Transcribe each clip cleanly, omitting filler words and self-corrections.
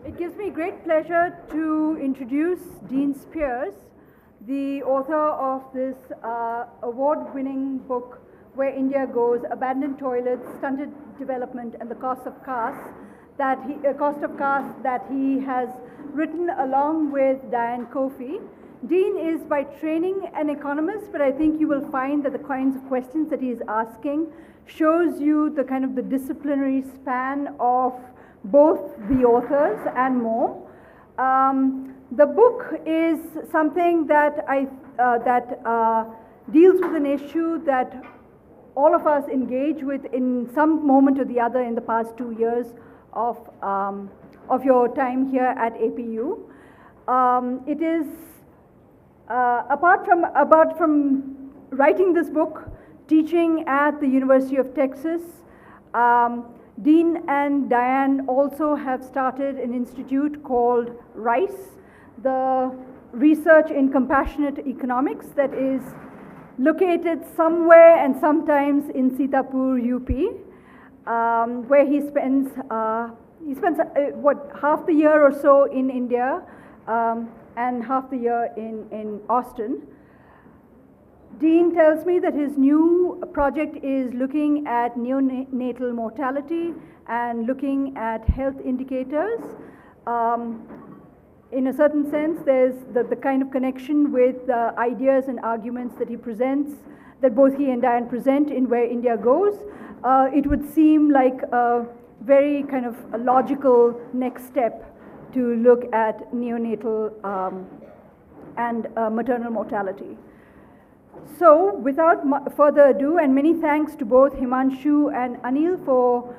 It gives me great pleasure to introduce Dean Spears, the author of this award-winning book, Where India Goes: Abandoned Toilets, Stunted Development, and the Cost of Caste, that he has written along with Diane Coffey. Dean is by training an economist, but I think you will find that the kinds of questions that he is asking shows you the kind of the disciplinary span of both the authors and more. The book is something that deals with an issue that all of us engage with in some moment or the other in the past 2 years of your time here at APU. It is apart from writing this book, teaching at the University of Texas. Dean and Diane also have started an institute called RICE, the Research in Compassionate Economics, that is located somewhere and sometimes in Sitapur, UP, where he spends half the year or so in India and half the year in Austin. Dean tells me that his new project is looking at neonatal mortality and looking at health indicators. In a certain sense, there's the kind of connection with the ideas and arguments that he presents, that both he and Diane present in Where India Goes. It would seem like a very kind of a logical next step to look at neonatal and maternal mortality. So, without further ado, and many thanks to both Himanshu and Anil for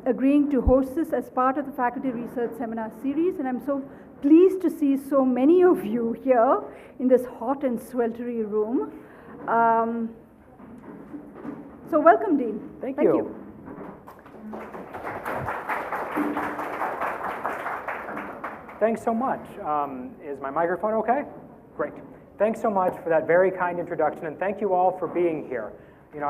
agreeing to host this as part of the Faculty Research Seminar Series, and I'm so pleased to see so many of you here in this hot and sweltery room. So welcome, Dean. Thank you. Thanks so much. Is my microphone okay? Great. Thanks so much for that very kind introduction, and thank you all for being here. You know,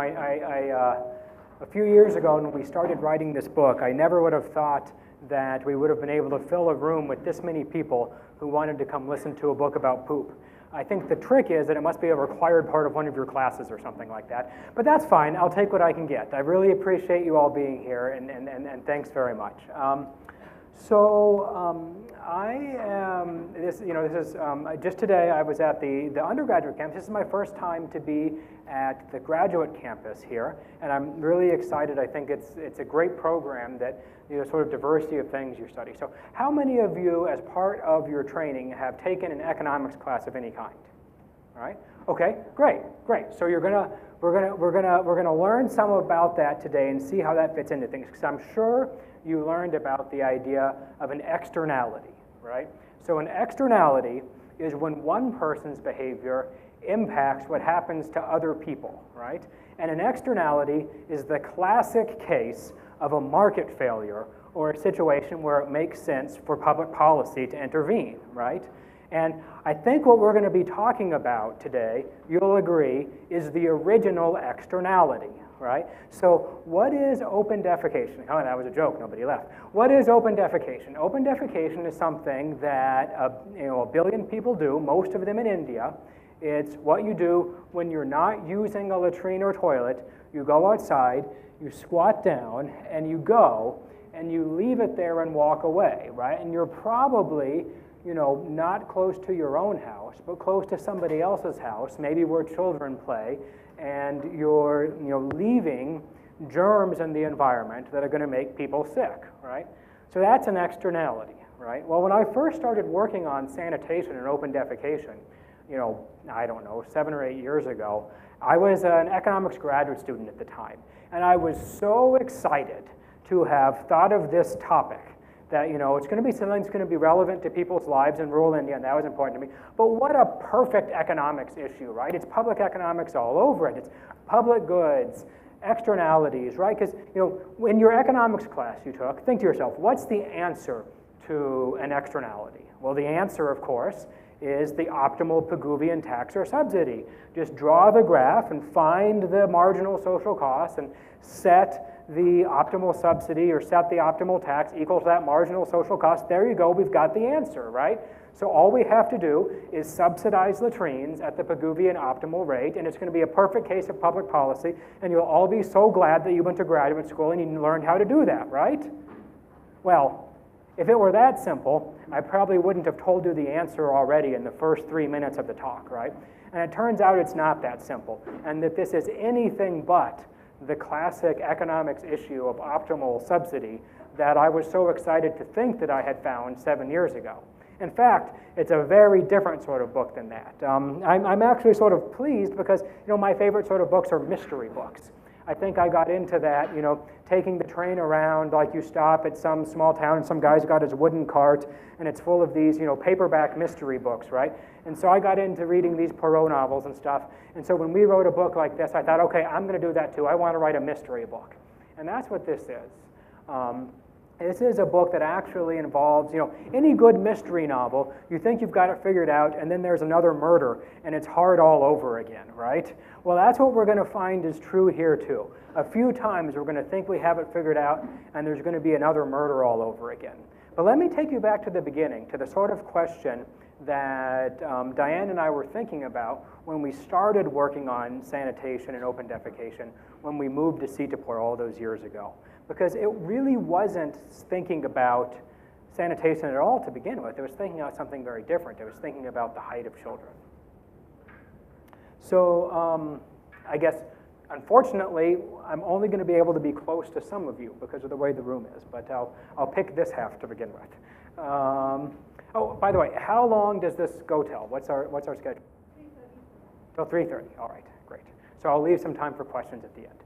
a few years ago when we started writing this book, I never would have thought that we would have been able to fill a room with this many people who wanted to come listen to a book about poop. I think the trick is that it must be a required part of one of your classes or something like that. But that's fine, I'll take what I can get. I really appreciate you all being here, and thanks very much. Just today I was at the undergraduate campus. This is my first time to be at the graduate campus here, and I'm really excited. I think it's a great program that, sort of diversity of things you study. So how many of you, as part of your training, have taken an economics class of any kind? All right? Okay, great. So we're gonna learn some about that today and see how that fits into things, because I'm sure you learned about the idea of an externality, right? So an externality is when one person's behavior impacts what happens to other people, right? And an externality is the classic case of a market failure or a situation where it makes sense for public policy to intervene, right? And I think what we're going to be talking about today, you'll agree, is the original externality, right? So what is open defecation? Oh, that was a joke, nobody laughed. What is open defecation? Open defecation is something that a billion people do, most of them in India. It's what you do when you're not using a latrine or toilet. You go outside, you squat down, and you go, and you leave it there and walk away, right? And you're probably not close to your own house, but close to somebody else's house, maybe where children play, and you're leaving germs in the environment that are going to make people sick, right? So that's an externality, right? Well, when I first started working on sanitation and open defecation, I don't know, 7 or 8 years ago, I was an economics graduate student at the time, and I was so excited to have thought of this topic that, it's going to be something that's going to be relevant to people's lives in rural India, and that was important to me. But what a perfect economics issue, right? It's public economics all over it. It's public goods, externalities, right? Because, in your economics class you took, think to yourself, what's the answer to an externality? Well, the answer, of course, is the optimal Pigouvian tax or subsidy. Just draw the graph and find the marginal social costs and set the optimal subsidy or set the optimal tax equal to that marginal social cost, there you go, we've got the answer, right? So all we have to do is subsidize latrines at the Pigouvian optimal rate, and it's going to be a perfect case of public policy, and you'll all be so glad that you went to graduate school and you learned how to do that, right? Well, if it were that simple, I probably wouldn't have told you the answer already in the first 3 minutes of the talk, right? And it turns out it's not that simple, and that this is anything but the classic economics issue of optimal subsidy that I was so excited to think that I had found 7 years ago. In fact, it's a very different sort of book than that. I'm actually sort of pleased because, my favorite sort of books are mystery books. I think I got into that, taking the train around, like you stop at some small town and some guy's got his wooden cart and it's full of these, paperback mystery books, right? And so I got into reading these Poirot novels and stuff. And so when we wrote a book like this, I thought, okay, I'm going to do that too. I want to write a mystery book. And that's what this is. This is a book that actually involves, any good mystery novel, you think you've got it figured out, and then there's another murder, and it's hard all over again, right? Well, that's what we're going to find is true here, too. A few times we're going to think we have it figured out, and there's going to be another murder all over again. But let me take you back to the beginning, to the sort of question that Diane and I were thinking about when we started working on sanitation and open defecation, when we moved to Sitapur all those years ago. Because it really wasn't thinking about sanitation at all to begin with. It was thinking about something very different. It was thinking about the height of children. So I guess, unfortunately, I'm only going to be able to be close to some of you because of the way the room is, but I'll pick this half to begin with. Oh, by the way, how long does this go till? What's our schedule? 3:30. Till 3:30, all right, great. So I'll leave some time for questions at the end.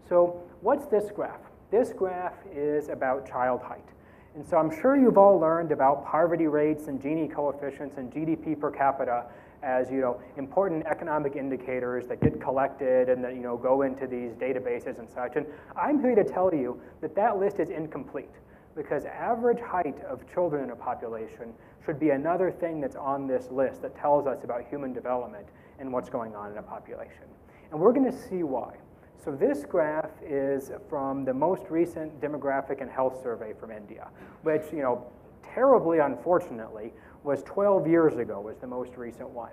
So what's this graph? This graph is about child height. And so I'm sure you've all learned about poverty rates and Gini coefficients and GDP per capita as important economic indicators that get collected and that go into these databases and such. And I'm here to tell you that that list is incomplete because average height of children in a population should be another thing that's on this list that tells us about human development and what's going on in a population. And we're going to see why. So this graph is from the most recent demographic and health survey from India, which, terribly unfortunately, was 12 years ago, was the most recent one.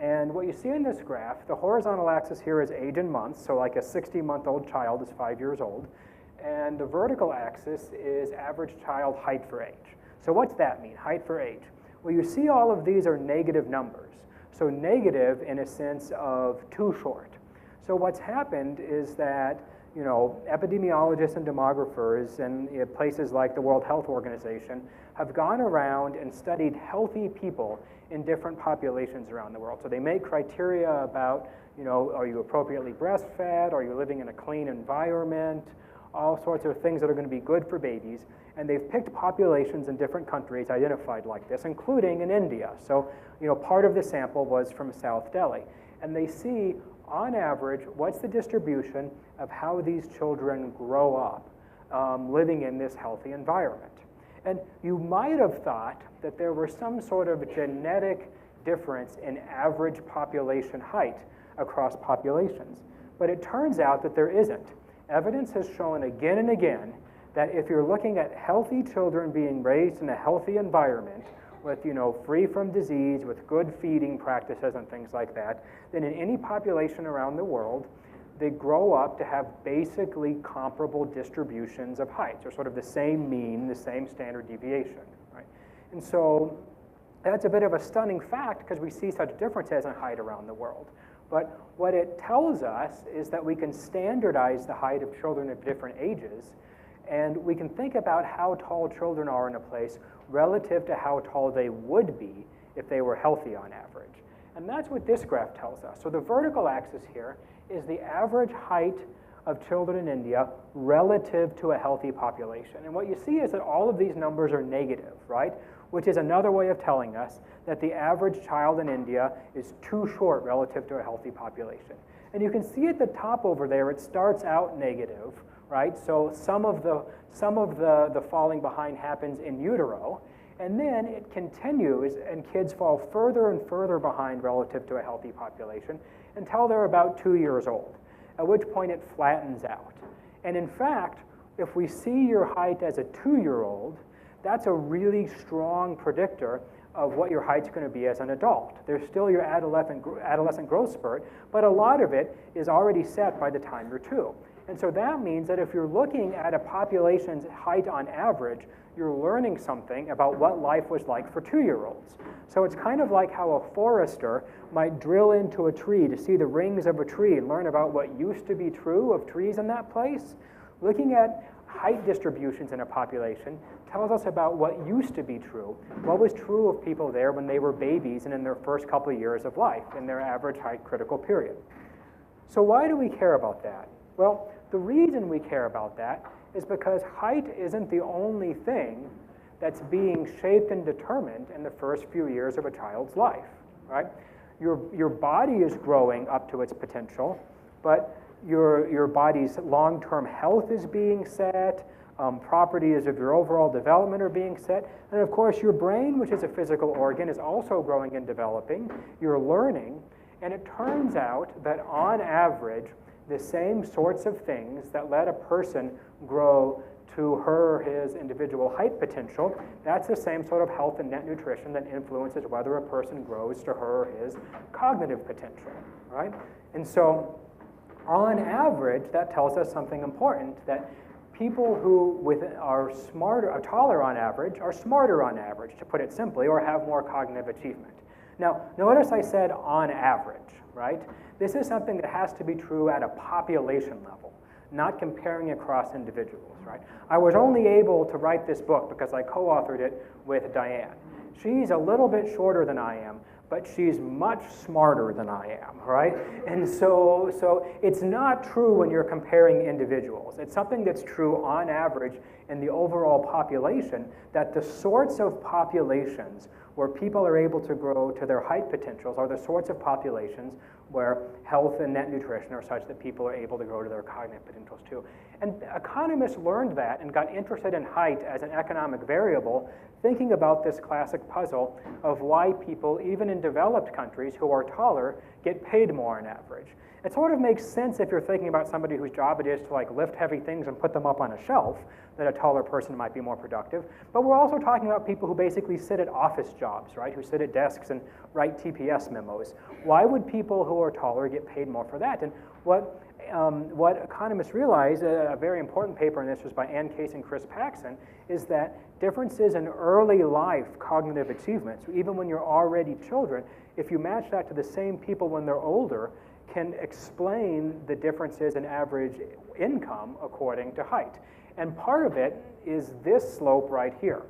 And what you see in this graph, the horizontal axis here is age in months, so like a 60-month-old child is 5 years old, and the vertical axis is average child height for age. So what's that mean, height for age? Well, you see all of these are negative numbers. So negative in a sense of too short. So what's happened is that, epidemiologists and demographers and places like the World Health Organization have gone around and studied healthy people in different populations around the world. So they make criteria about, are you appropriately breastfed? Are you living in a clean environment? All sorts of things that are going to be good for babies. And they've picked populations in different countries identified like this, including in India. So, part of the sample was from South Delhi. And they see, on average, what's the distribution of how these children grow up living in this healthy environment. And you might have thought that there was some sort of genetic difference in average population height across populations. But it turns out that there isn't. Evidence has shown again and again that if you're looking at healthy children being raised in a healthy environment, with free from disease, with good feeding practices and things like that, then in any population around the world, they grow up to have basically comparable distributions of heights, or sort of the same mean, the same standard deviation, right? And so that's a bit of a stunning fact because we see such differences in height around the world. But what it tells us is that we can standardize the height of children of different ages, and we can think about how tall children are in a place relative to how tall they would be if they were healthy on average. And that's what this graph tells us. So the vertical axis here is the average height of children in India relative to a healthy population. And what you see is that all of these numbers are negative, right? Which is another way of telling us that the average child in India is too short relative to a healthy population. And you can see at the top over there, it starts out negative, right? So some of the falling behind happens in utero, and then it continues, and kids fall further and further behind relative to a healthy population until they're about 2 years old, at which point it flattens out. And in fact, if we see your height as a 2-year-old, that's a really strong predictor of what your height's going to be as an adult. There's still your adolescent growth spurt, but a lot of it is already set by the time you're 2. And so that means that if you're looking at a population's height on average, you're learning something about what life was like for 2-year-olds. So it's kind of like how a forester might drill into a tree to see the rings of a tree and learn about what used to be true of trees in that place. Looking at height distributions in a population tells us about what used to be true, what was true of people there when they were babies and in their first couple of years of life, in their average height critical period. So why do we care about that? Well, the reason we care about that is because height isn't the only thing that's being shaped and determined in the first few years of a child's life, right? Your body is growing up to its potential, but your body's long-term health is being set, properties of your overall development are being set, and of course your brain, which is a physical organ, is also growing and developing. You're learning, and it turns out that on average, the same sorts of things that let a person grow to her or his individual height potential, that's the same sort of health and net nutrition that influences whether a person grows to her or his cognitive potential, right? And so on average, that tells us something important, that people who are taller on average are smarter on average, to put it simply, or have more cognitive achievement. Now, notice I said on average, right? This is something that has to be true at a population level, not comparing across individuals, right? I was only able to write this book because I co-authored it with Diane. She's a little bit shorter than I am, but she's much smarter than I am, right? And so it's not true when you're comparing individuals. It's something that's true on average in the overall population, that the sorts of populations where people are able to grow to their height potentials are the sorts of populations where health and net nutrition are such that people are able to grow to their cognitive potentials too. And economists learned that and got interested in height as an economic variable, thinking about this classic puzzle of why people, even in developed countries who are taller, get paid more on average. It sort of makes sense if you're thinking about somebody whose job it is to like lift heavy things and put them up on a shelf, that a taller person might be more productive. But we're also talking about people who basically sit at office jobs, right? Who sit at desks and write TPS memos. Why would people who are taller get paid more for that? And what economists realize, a very important paper in this was by Ann Case and Chris Paxson, is that differences in early life cognitive achievements, even when you're already children, if you match that to the same people when they're older, can explain the differences in average income according to height. And part of it is this slope right here.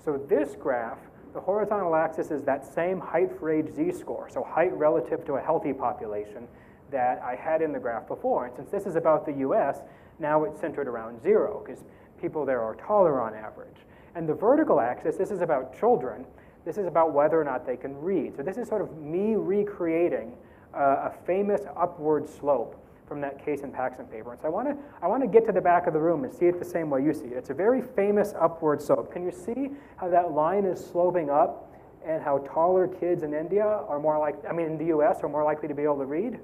So this graph, the horizontal axis is that same height for age z-score, so height relative to a healthy population that I had in the graph before. And since this is about the US, now it's centered around 0, because people there are taller on average. And the vertical axis, this is about children. This is about whether or not they can read. So this is sort of me recreating a famous upward slope from that Case and Paxson paper. And so I want to get to the back of the room and see it the same way you see it. It's a very famous upward slope. Can you see how that line is sloping up and how taller kids in India are more in the US are more likely to be able to read?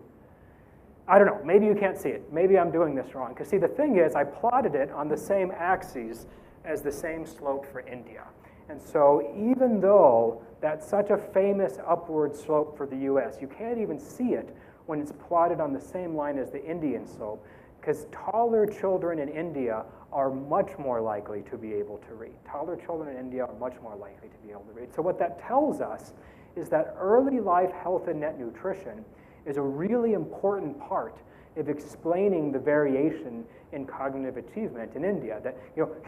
I don't know, maybe you can't see it. Maybe I'm doing this wrong. Because see, the thing is, I plotted it on the same axes as the same slope for India. And so even though that's such a famous upward slope for the US, you can't even see it when it's plotted on the same line as the Indian slope, because taller children in India are much more likely to be able to read. Taller children in India are much more likely to be able to read. So what that tells us is that early life health and net nutrition is a really important part of explaining the variation in cognitive achievement in India. That,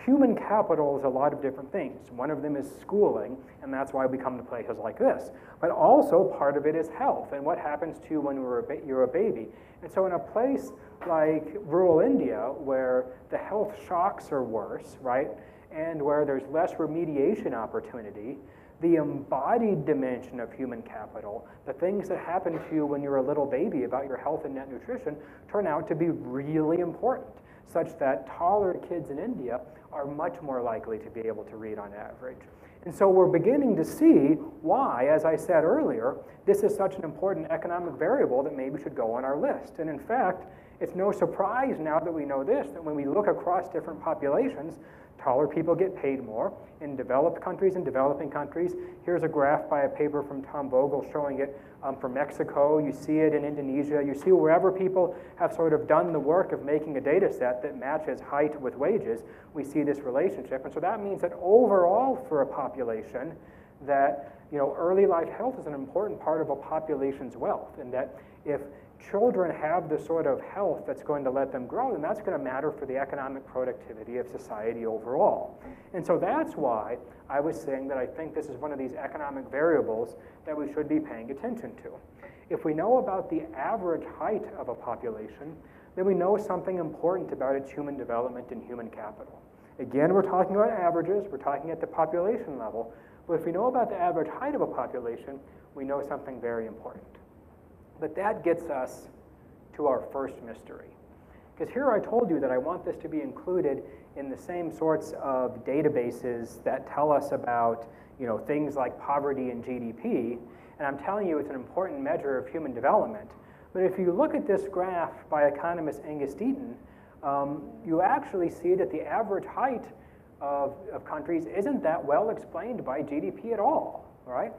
human capital is a lot of different things. One of them is schooling, and that's why we come to places like this. But also part of it is health and what happens to you when you're a baby. And so in a place like rural India, where the health shocks are worse, right, and where there's less remediation opportunity, the embodied dimension of human capital, the things that happen to you when you're a little baby about your health and net nutrition, turn out to be really important, such that taller kids in India are much more likely to be able to read on average. And so we're beginning to see why, as I said earlier, this is such an important economic variable that maybe should go on our list. And in fact, It's no surprise now that we know this, that when we look across different populations, taller people get paid more in developed countries and developing countries. Here's a graph by a paper from Tom Vogel showing it for Mexico. You see it in Indonesia. You see wherever people have sort of done the work of making a data set that matches height with wages, we see this relationship. And so that means that overall for a population, that early life health is an important part of a population's wealth, and that if children have the sort of health that's going to let them grow, then that's going to matter for the economic productivity of society overall. And so that's why I was saying that I think this is one of these economic variables that we should be paying attention to. If we know about the average height of a population, then we know something important about its human development and human capital. Again, we're talking about averages, we're talking at the population level, but if we know about the average height of a population, we know something very important. But that gets us to our first mystery. Because here I told you that I want this to be included in the same sorts of databases that tell us about things like poverty and GDP, and I'm telling you it's an important measure of human development. But if you look at this graph by economist Angus Deaton, you actually see that the average height of countries isn't that well explained by GDP at all, right?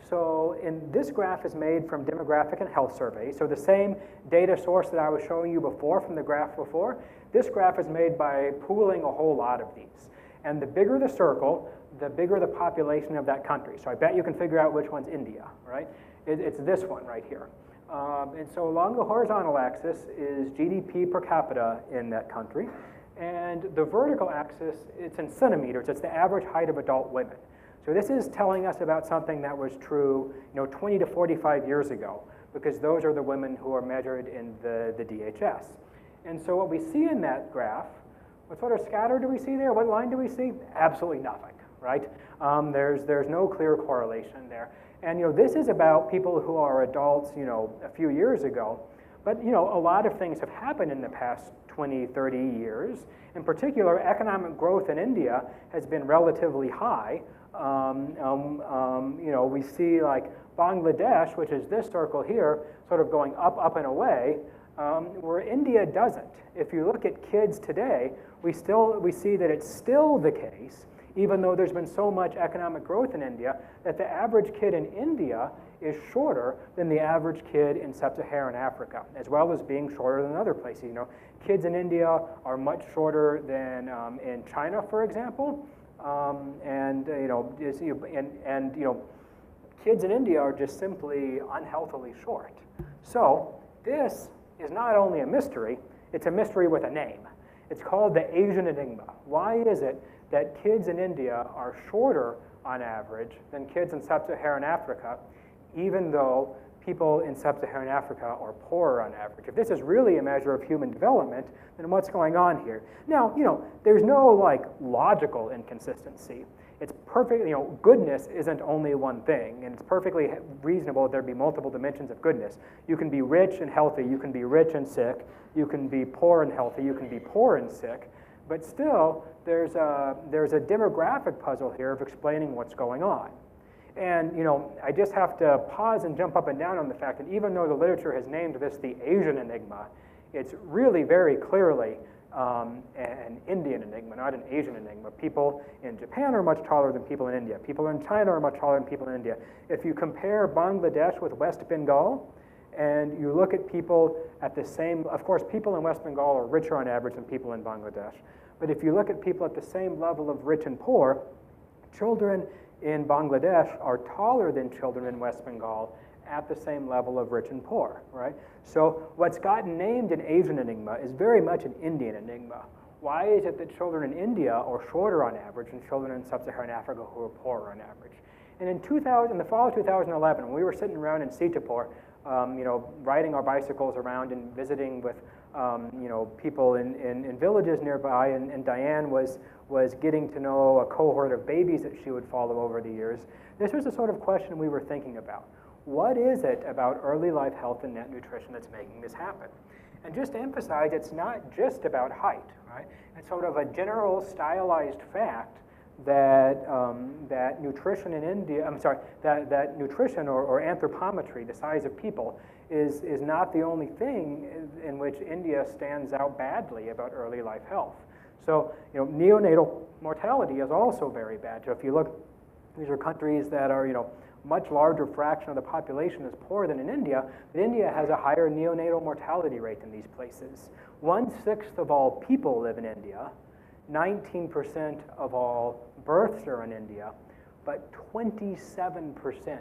So this graph is made from demographic and health surveys. So the same data source that I was showing you before from the graph before, this graph is made by pooling a whole lot of these. And the bigger the circle, the bigger the population of that country. So I bet you can figure out which one's India, right? It's this one right here. And so along the horizontal axis is GDP per capita in that country. And the vertical axis, it's in centimeters. It's the average height of adult women. So this is telling us about something that was true 20 to 45 years ago, because those are the women who are measured in the DHS. And so what we see in that graph, what sort of scatter do we see there? What line do we see? Absolutely nothing, right? There's no clear correlation there. And this is about people who are adults a few years ago. But a lot of things have happened in the past 20, 30 years. In particular, economic growth in India has been relatively high. We see like Bangladesh, which is this circle here, sort of going up, up and away, where India doesn't. If you look at kids today, we see that it's still the case, even though there's been so much economic growth in India, that the average kid in India is shorter than the average kid in sub-Saharan Africa, as well as being shorter than other places. Kids in India are much shorter than in China, for example. Kids in India are just simply unhealthily short. So this is not only a mystery, it's a mystery with a name. It's called the Asian enigma. Why is it that kids in India are shorter on average than kids in sub-Saharan Africa, even though people in sub-Saharan Africa are poorer on average? If this is really a measure of human development, then what's going on here? Now, there's no logical inconsistency. It's perfect, goodness isn't only one thing, and it's perfectly reasonable that there be multiple dimensions of goodness. You can be rich and healthy, you can be rich and sick, you can be poor and healthy, you can be poor and sick, but still, there's a demographic puzzle here of explaining what's going on. And I just have to pause and jump up and down on the fact that even though the literature has named this the Asian enigma, it's really very clearly an Indian enigma, not an Asian enigma. People in Japan are much taller than people in India. People in China are much taller than people in India. If you compare Bangladesh with West Bengal, and you look at people at the same, of course, people in West Bengal are richer on average than people in Bangladesh. But if you look at people at the same level of rich and poor, children in Bangladesh are taller than children in West Bengal at the same level of rich and poor, right? So what's gotten named an Asian enigma is very much an Indian enigma. Why is it that children in India are shorter on average than children in sub-Saharan Africa who are poorer on average? And in the fall of 2011, when we were sitting around in Sitapur, riding our bicycles around and visiting with people in villages nearby, and Diane was getting to know a cohort of babies that she would follow over the years. This was the sort of question we were thinking about. What is it about early life health and net nutrition that's making this happen? And just to emphasize, it's not just about height, right? It's sort of a general stylized fact that that nutrition in India, that nutrition or anthropometry, the size of people, is not the only thing in which India stands out badly about early life health. So, neonatal mortality is also very bad. So if you look, these are countries that are, much larger fraction of the population is poor than in India, but India has a higher neonatal mortality rate than these places. 1/6 of all people live in India, 19% of all births are in India, but 27%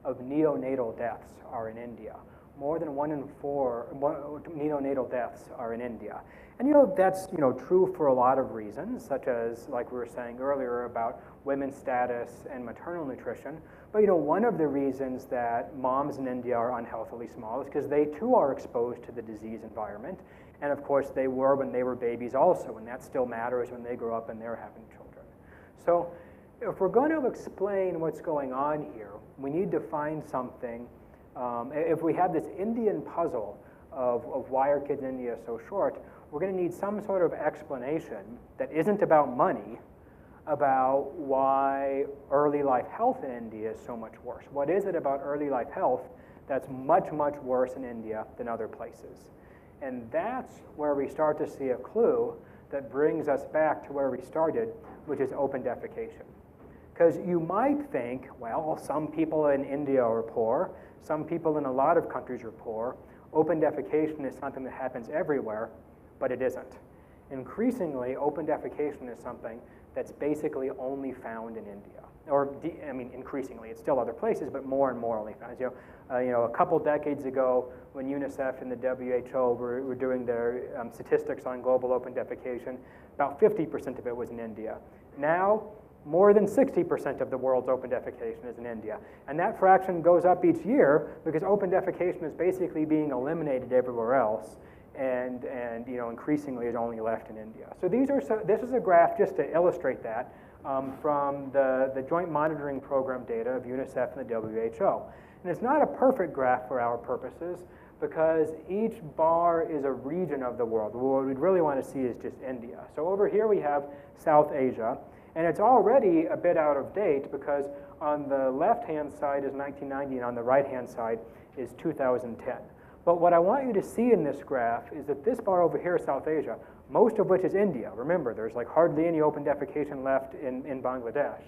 of neonatal deaths are in India. More than 1 in 4 neonatal deaths are in India. And that's true for a lot of reasons, such as, like we were saying earlier, about women's status and maternal nutrition. But one of the reasons that moms in India are unhealthily small is because they too are exposed to the disease environment. And of course they were when they were babies also, and that still matters when they grow up and they're having children. So if we're going to explain what's going on here, we need to find something. If we have this Indian puzzle of why are kids in India so short, we're going to need some sort of explanation that isn't about money, about why early life health in India is so much worse. What is it about early life health that's much, much worse in India than other places? And that's where we start to see a clue that brings us back to where we started, which is open defecation. Because you might think, well, some people in India are poor, some people in a lot of countries are poor. Open defecation is something that happens everywhere, but it isn't. Increasingly, open defecation is something that's basically only found in India. Or, increasingly, it's still other places, but more and more only found. A couple decades ago, when UNICEF and the WHO were doing their statistics on global open defecation, about 50% of it was in India. Now, more than 60% of the world's open defecation is in India. And that fraction goes up each year because open defecation is basically being eliminated everywhere else, and increasingly is only left in India. So this is a graph just to illustrate that from the joint monitoring program data of UNICEF and the WHO. And it's not a perfect graph for our purposes because each bar is a region of the world. What we'd really want to see is just India. So over here we have South Asia. And it's already a bit out of date because on the left-hand side is 1990 and on the right-hand side is 2010. But what I want you to see in this graph is that this bar over here is South Asia, most of which is India. Remember, there's like hardly any open defecation left in Bangladesh.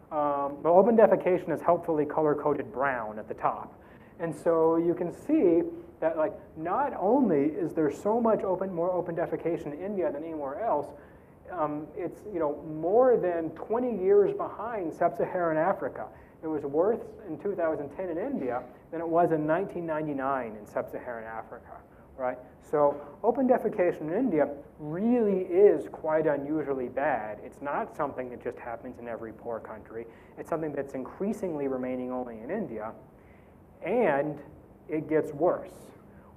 But open defecation is helpfully color-coded brown at the top. And so you can see that not only is there so much more open defecation in India than anywhere else, it's more than 20 years behind sub-Saharan Africa. It was worse in 2010 in India than it was in 1999 in sub-Saharan Africa, right? So open defecation in India really is quite unusually bad. It's not something that just happens in every poor country. It's something that's increasingly remaining only in India, and it gets worse.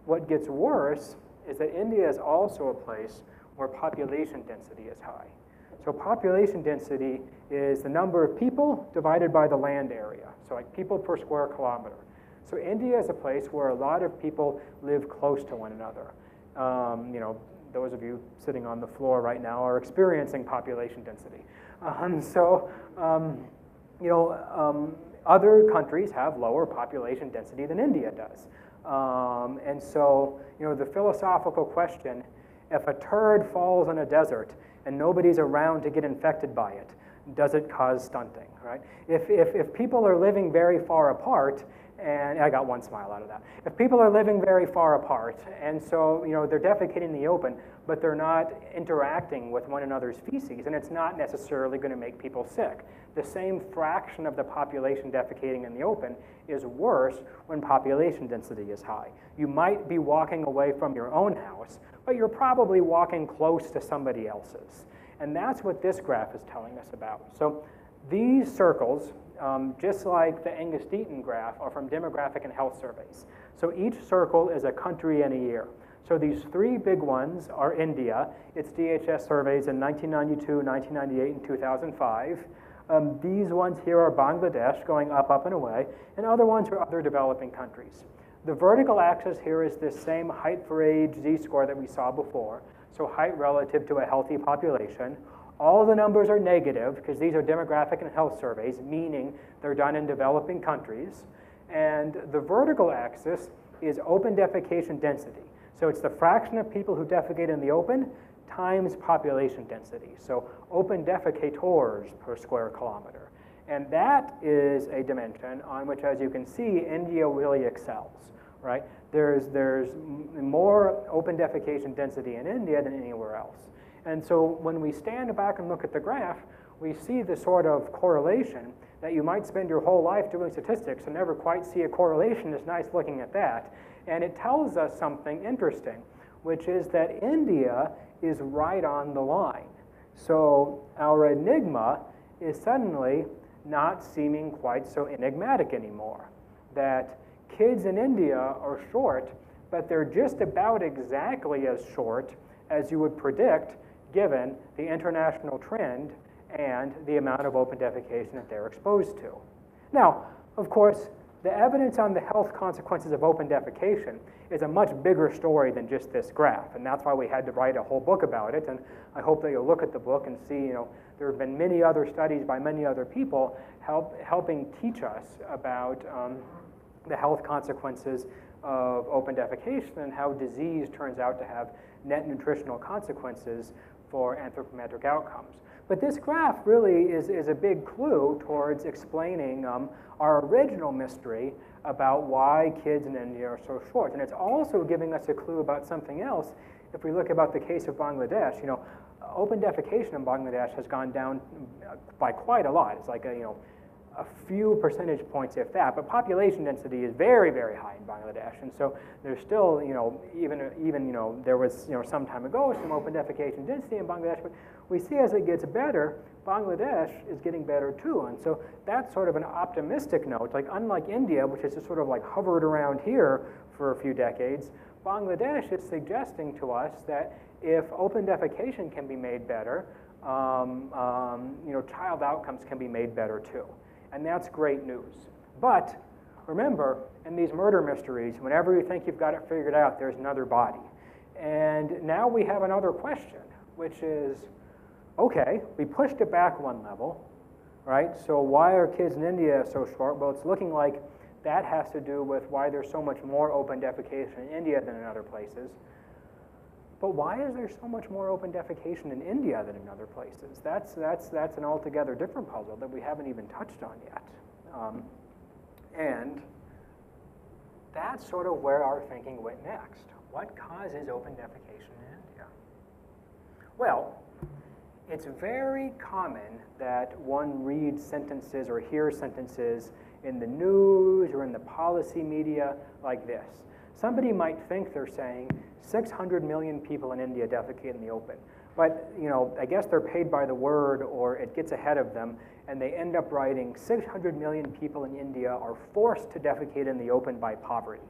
What gets worse is that India is also a place where population density is high. So population density is the number of people divided by the land area, so like people per square kilometer. So India is a place where a lot of people live close to one another. Those of you sitting on the floor right now are experiencing population density. Other countries have lower population density than India does. The philosophical question, if a turd falls in a desert and nobody's around to get infected by it, does it cause stunting, right? If people are living very far apart, and I got one smile out of that. If people are living very far apart, and so they're defecating in the open, but they're not interacting with one another's feces, and it's not necessarily going to make people sick. The same fraction of the population defecating in the open is worse when population density is high. You might be walking away from your own house, but you're probably walking close to somebody else's. And that's what this graph is telling us about. So these circles, just like the Angus-Deaton graph, are from demographic and health surveys. So each circle is a country and a year. So these three big ones are India. It's DHS surveys in 1992, 1998, and 2005. These ones here are Bangladesh, going up, up, and away, and other ones are other developing countries. The vertical axis here is this same height for age z-score that we saw before, so height relative to a healthy population. All the numbers are negative because these are demographic and health surveys, meaning they're done in developing countries. And the vertical axis is open defecation density. So it's the fraction of people who defecate in the open times population density. So open defecators per square kilometer. And that is a dimension on which, as you can see, India really excels, right? There's more open defecation density in India than anywhere else. And so when we stand back and look at the graph, we see the sort of correlation that you might spend your whole life doing statistics and never quite see a correlation. It's nice looking at that. And it tells us something interesting, which is that India is right on the line. So our enigma is suddenly not seeming quite so enigmatic anymore. That kids in India are short, but they're just about exactly as short as you would predict given the international trend and the amount of open defecation that they're exposed to. Now, of course, the evidence on the health consequences of open defecation is a much bigger story than just this graph, and that's why we had to write a whole book about it. And I hope that you'll look at the book and see, there have been many other studies by many other people helping teach us about the health consequences of open defecation and how disease turns out to have net nutritional consequences for anthropometric outcomes. But this graph really is a big clue towards explaining our original mystery about why kids in India are so short. And it's also giving us a clue about something else. If we look about the case of Bangladesh, open defecation in Bangladesh has gone down by quite a lot. It's like a few percentage points, if that. But population density is very, very high in Bangladesh, and so there's still, even there was, some time ago some open defecation density in Bangladesh. But we see as it gets better, Bangladesh is getting better too, and so that's sort of an optimistic note. Like unlike India, which has just sort of like hovered around here for a few decades, Bangladesh is suggesting to us that if open defecation can be made better, child outcomes can be made better too. And that's great news. But remember, in these murder mysteries, whenever you think you've got it figured out, there's another body. And now we have another question, which is, okay, we pushed it back one level, right? So why are kids in India so short? Well, it's looking like that has to do with why there's so much more open defecation in India than in other places. But why is there so much more open defecation in India than in other places? That's an altogether different puzzle that we haven't even touched on yet. And that's sort of where our thinking went next. What causes open defecation in India? Well, it's very common that one reads sentences or hears sentences in the news or in the policy media like this. Somebody might think they're saying 600 million people in India defecate in the open. But, I guess they're paid by the word or it gets ahead of them, and they end up writing 600 million people in India are forced to defecate in the open by poverty,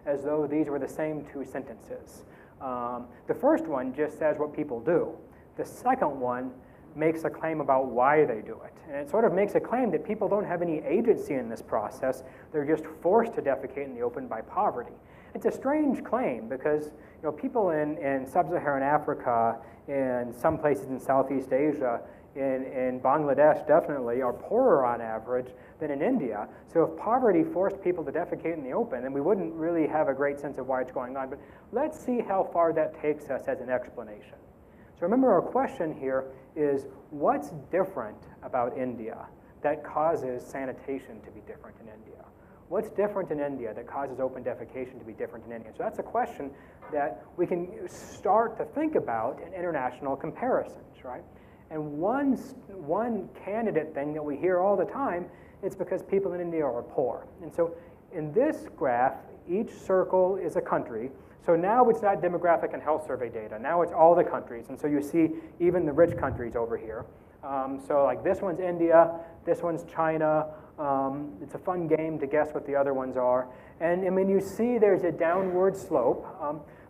as though these were the same two sentences. The first one just says what people do. The second one makes a claim about why they do it. And it sort of makes a claim that people don't have any agency in this process. They're just forced to defecate in the open by poverty. It's a strange claim because people in sub-Saharan Africa, in some places in Southeast Asia, in Bangladesh definitely, are poorer on average than in India. So if poverty forced people to defecate in the open, then we wouldn't really have a great sense of why it's going on. But let's see how far that takes us as an explanation. So remember, our question here is, what's different about India that causes sanitation to be different in India? What's different in India that causes open defecation to be different in India? So that's a question that we can start to think about in international comparisons, right? And one candidate thing that we hear all the time is because people in India are poor. And so in this graph, each circle is a country. So now it's not demographic and health survey data. Now it's all the countries. And so you see even the rich countries over here. So like this one's India, this one's China. It's a fun game to guess what the other ones are. And I mean, you see there's a downward slope,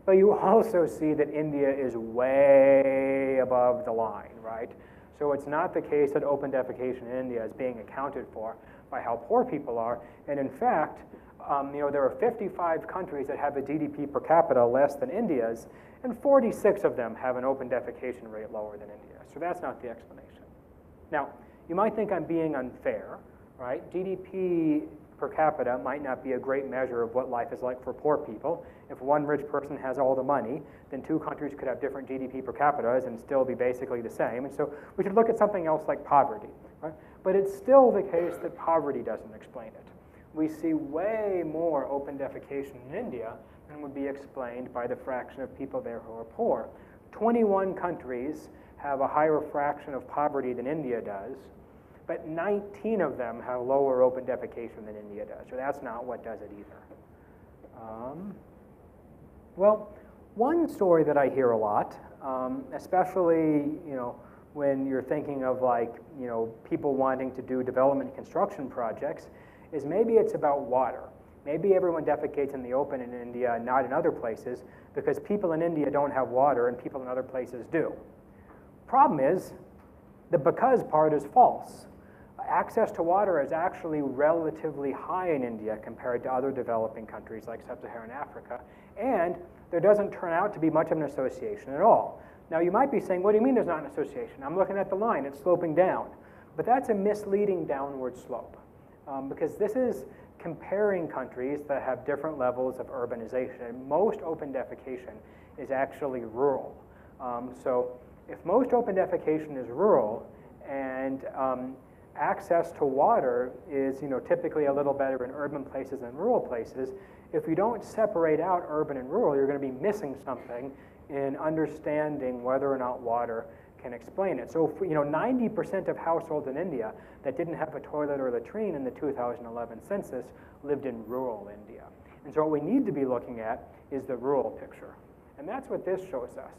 but you also see that India is way above the line, right? So it's not the case that open defecation in India is being accounted for by how poor people are. And in fact, there are 55 countries that have a GDP per capita less than India's, and 46 of them have an open defecation rate lower than India's. So that's not the explanation. Now, you might think I'm being unfair, right? GDP per capita might not be a great measure of what life is like for poor people. If one rich person has all the money, then two countries could have different GDP per capita and still be basically the same. And so we should look at something else like poverty, right? But it's still the case that poverty doesn't explain it. We see way more open defecation in India than would be explained by the fraction of people there who are poor. 21 countries have a higher fraction of poverty than India does, but 19 of them have lower open defecation than India does. So that's not what does it either. Well, one story that I hear a lot, especially when you're thinking of people wanting to do development and construction projects, is maybe it's about water. Maybe everyone defecates in the open in India and not in other places because people in India don't have water and people in other places do. Problem is, the because part is false. Access to water is actually relatively high in India compared to other developing countries like sub-Saharan Africa, and there doesn't turn out to be much of an association at all. Now you might be saying, what do you mean there's not an association? I'm looking at the line, it's sloping down. But that's a misleading downward slope, because this is comparing countries that have different levels of urbanization. And most open defecation is actually rural. So if most open defecation is rural and access to water is typically a little better in urban places than rural places, if you don't separate out urban and rural, you're going to be missing something in understanding whether or not water can explain it. So 90% of households in India that didn't have a toilet or latrine in the 2011 census lived in rural India. And so what we need to be looking at is the rural picture. And that's what this shows us.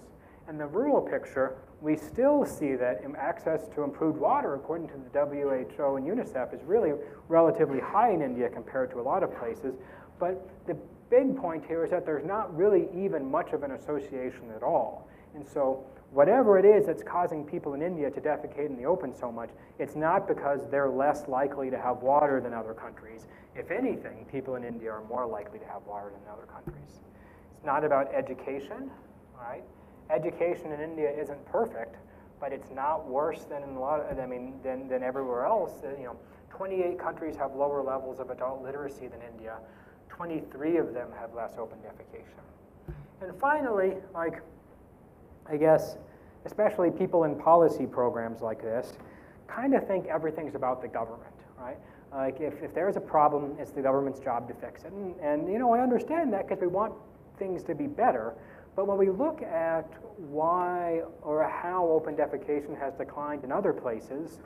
In the rural picture, we still see that access to improved water, according to the WHO and UNICEF, is really relatively high in India compared to a lot of places. But the big point here is that there's not really even much of an association at all. And so whatever it is that's causing people in India to defecate in the open so much, it's not because they're less likely to have water than other countries. If anything, people in India are more likely to have water than other countries. It's not about education, right? Education in India isn't perfect, but it's not worse than in a lot of, than everywhere else. 28 countries have lower levels of adult literacy than India. 23 of them have less open defecation. And finally, I guess, especially people in policy programs like this, kind of think everything's about the government, right? Like if there's a problem, it's the government's job to fix it. And I understand that because we want things to be better. But when we look at why or how open defecation has declined in other places,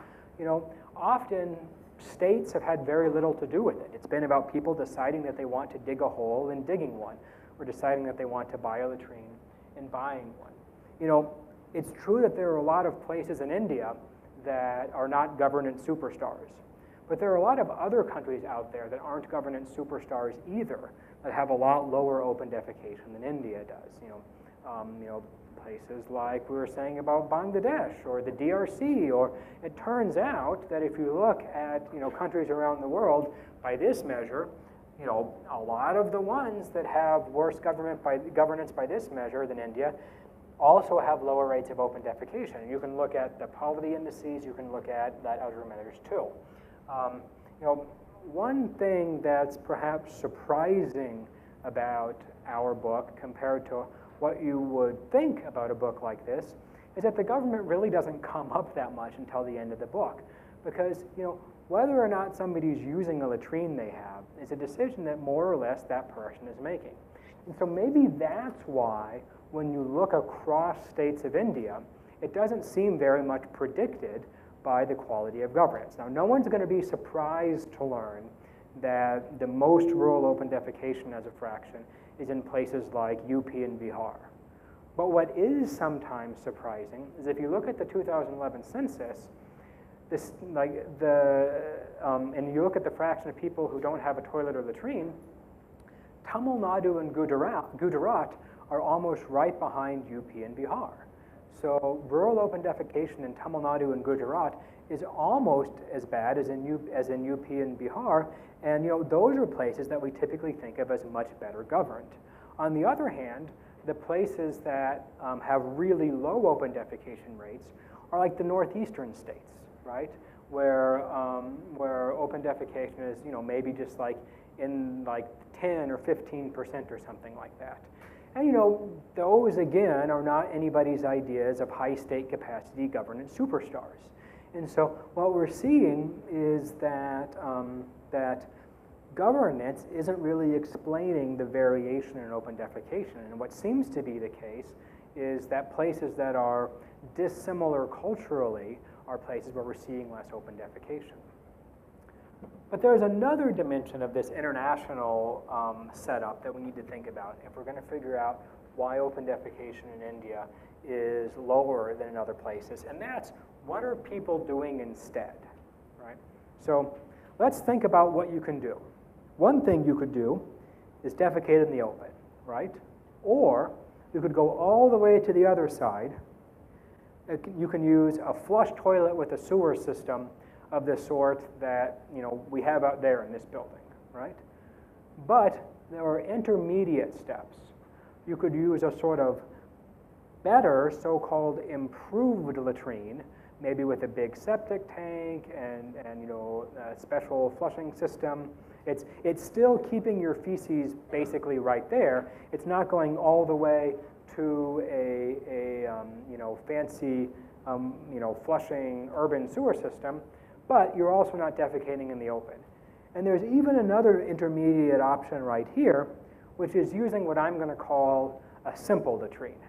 often states have had very little to do with it. It's been about people deciding that they want to dig a hole and digging one, or deciding that they want to buy a latrine and buying one. It's true that there are a lot of places in India that are not governance superstars. But there are a lot of other countries out there that aren't governance superstars either, that have a lot lower open defecation than India does. Places like we were saying about Bangladesh or the DRC, or it turns out that if you look at countries around the world by this measure, a lot of the ones that have worse governance by this measure than India also have lower rates of open defecation. You can look at the poverty indices, you can look at that other measures too. One thing that's perhaps surprising about our book compared to what you would think about a book like this is that the government really doesn't come up that much until the end of the book. Because whether or not somebody's using a latrine they have is a decision that more or less that person is making. And so maybe that's why when you look across states of India, it doesn't seem very much predicted by the quality of governance. Now, no one's going to be surprised to learn that the most rural open defecation as a fraction is in places like UP and Bihar. But what is sometimes surprising is if you look at the 2011 census, and you look at the fraction of people who don't have a toilet or latrine, Tamil Nadu and Gujarat are almost right behind UP and Bihar. So rural open defecation in Tamil Nadu and Gujarat is almost as bad as in UP and Bihar, and those are places that we typically think of as much better governed. On the other hand, the places that have really low open defecation rates are like the northeastern states, right? Where open defecation is, maybe just like in like 10 or 15% or something like that. And those again are not anybody's ideas of high state capacity governance superstars. And so what we're seeing is that that governance isn't really explaining the variation in open defecation. And what seems to be the case is that places that are dissimilar culturally are places where we're seeing less open defecation. But there's another dimension of this international setup that we need to think about if we're going to figure out why open defecation in India is lower than in other places, and that's what are people doing instead, right? So let's think about what you can do. One thing you could do is defecate in the open, right? Or you could go all the way to the other side. You can use a flush toilet with a sewer system of the sort that we have out there in this building, right? But there are intermediate steps. You could use a sort of better so-called improved latrine, maybe with a big septic tank and a special flushing system. It's still keeping your feces basically right there. It's not going all the way to a fancy flushing urban sewer system, but you're also not defecating in the open. And there's even another intermediate option right here, which is using what I'm going to call a simple latrine.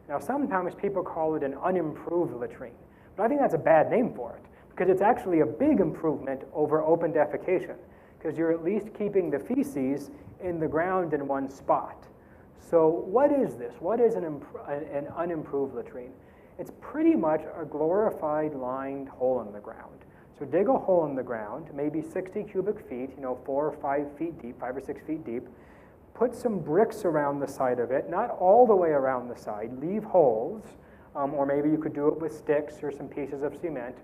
Now, sometimes people call it an unimproved latrine, but I think that's a bad name for it, because it's actually a big improvement over open defecation, because you're at least keeping the feces in the ground in one spot. So what is this? What is an unimproved latrine? It's pretty much a glorified lined hole in the ground. So dig a hole in the ground, maybe 60 cubic feet, 4 or 5 feet deep, 5 or 6 feet deep. Put some bricks around the side of it, not all the way around the side. Leave holes, or maybe you could do it with sticks or some pieces of cement.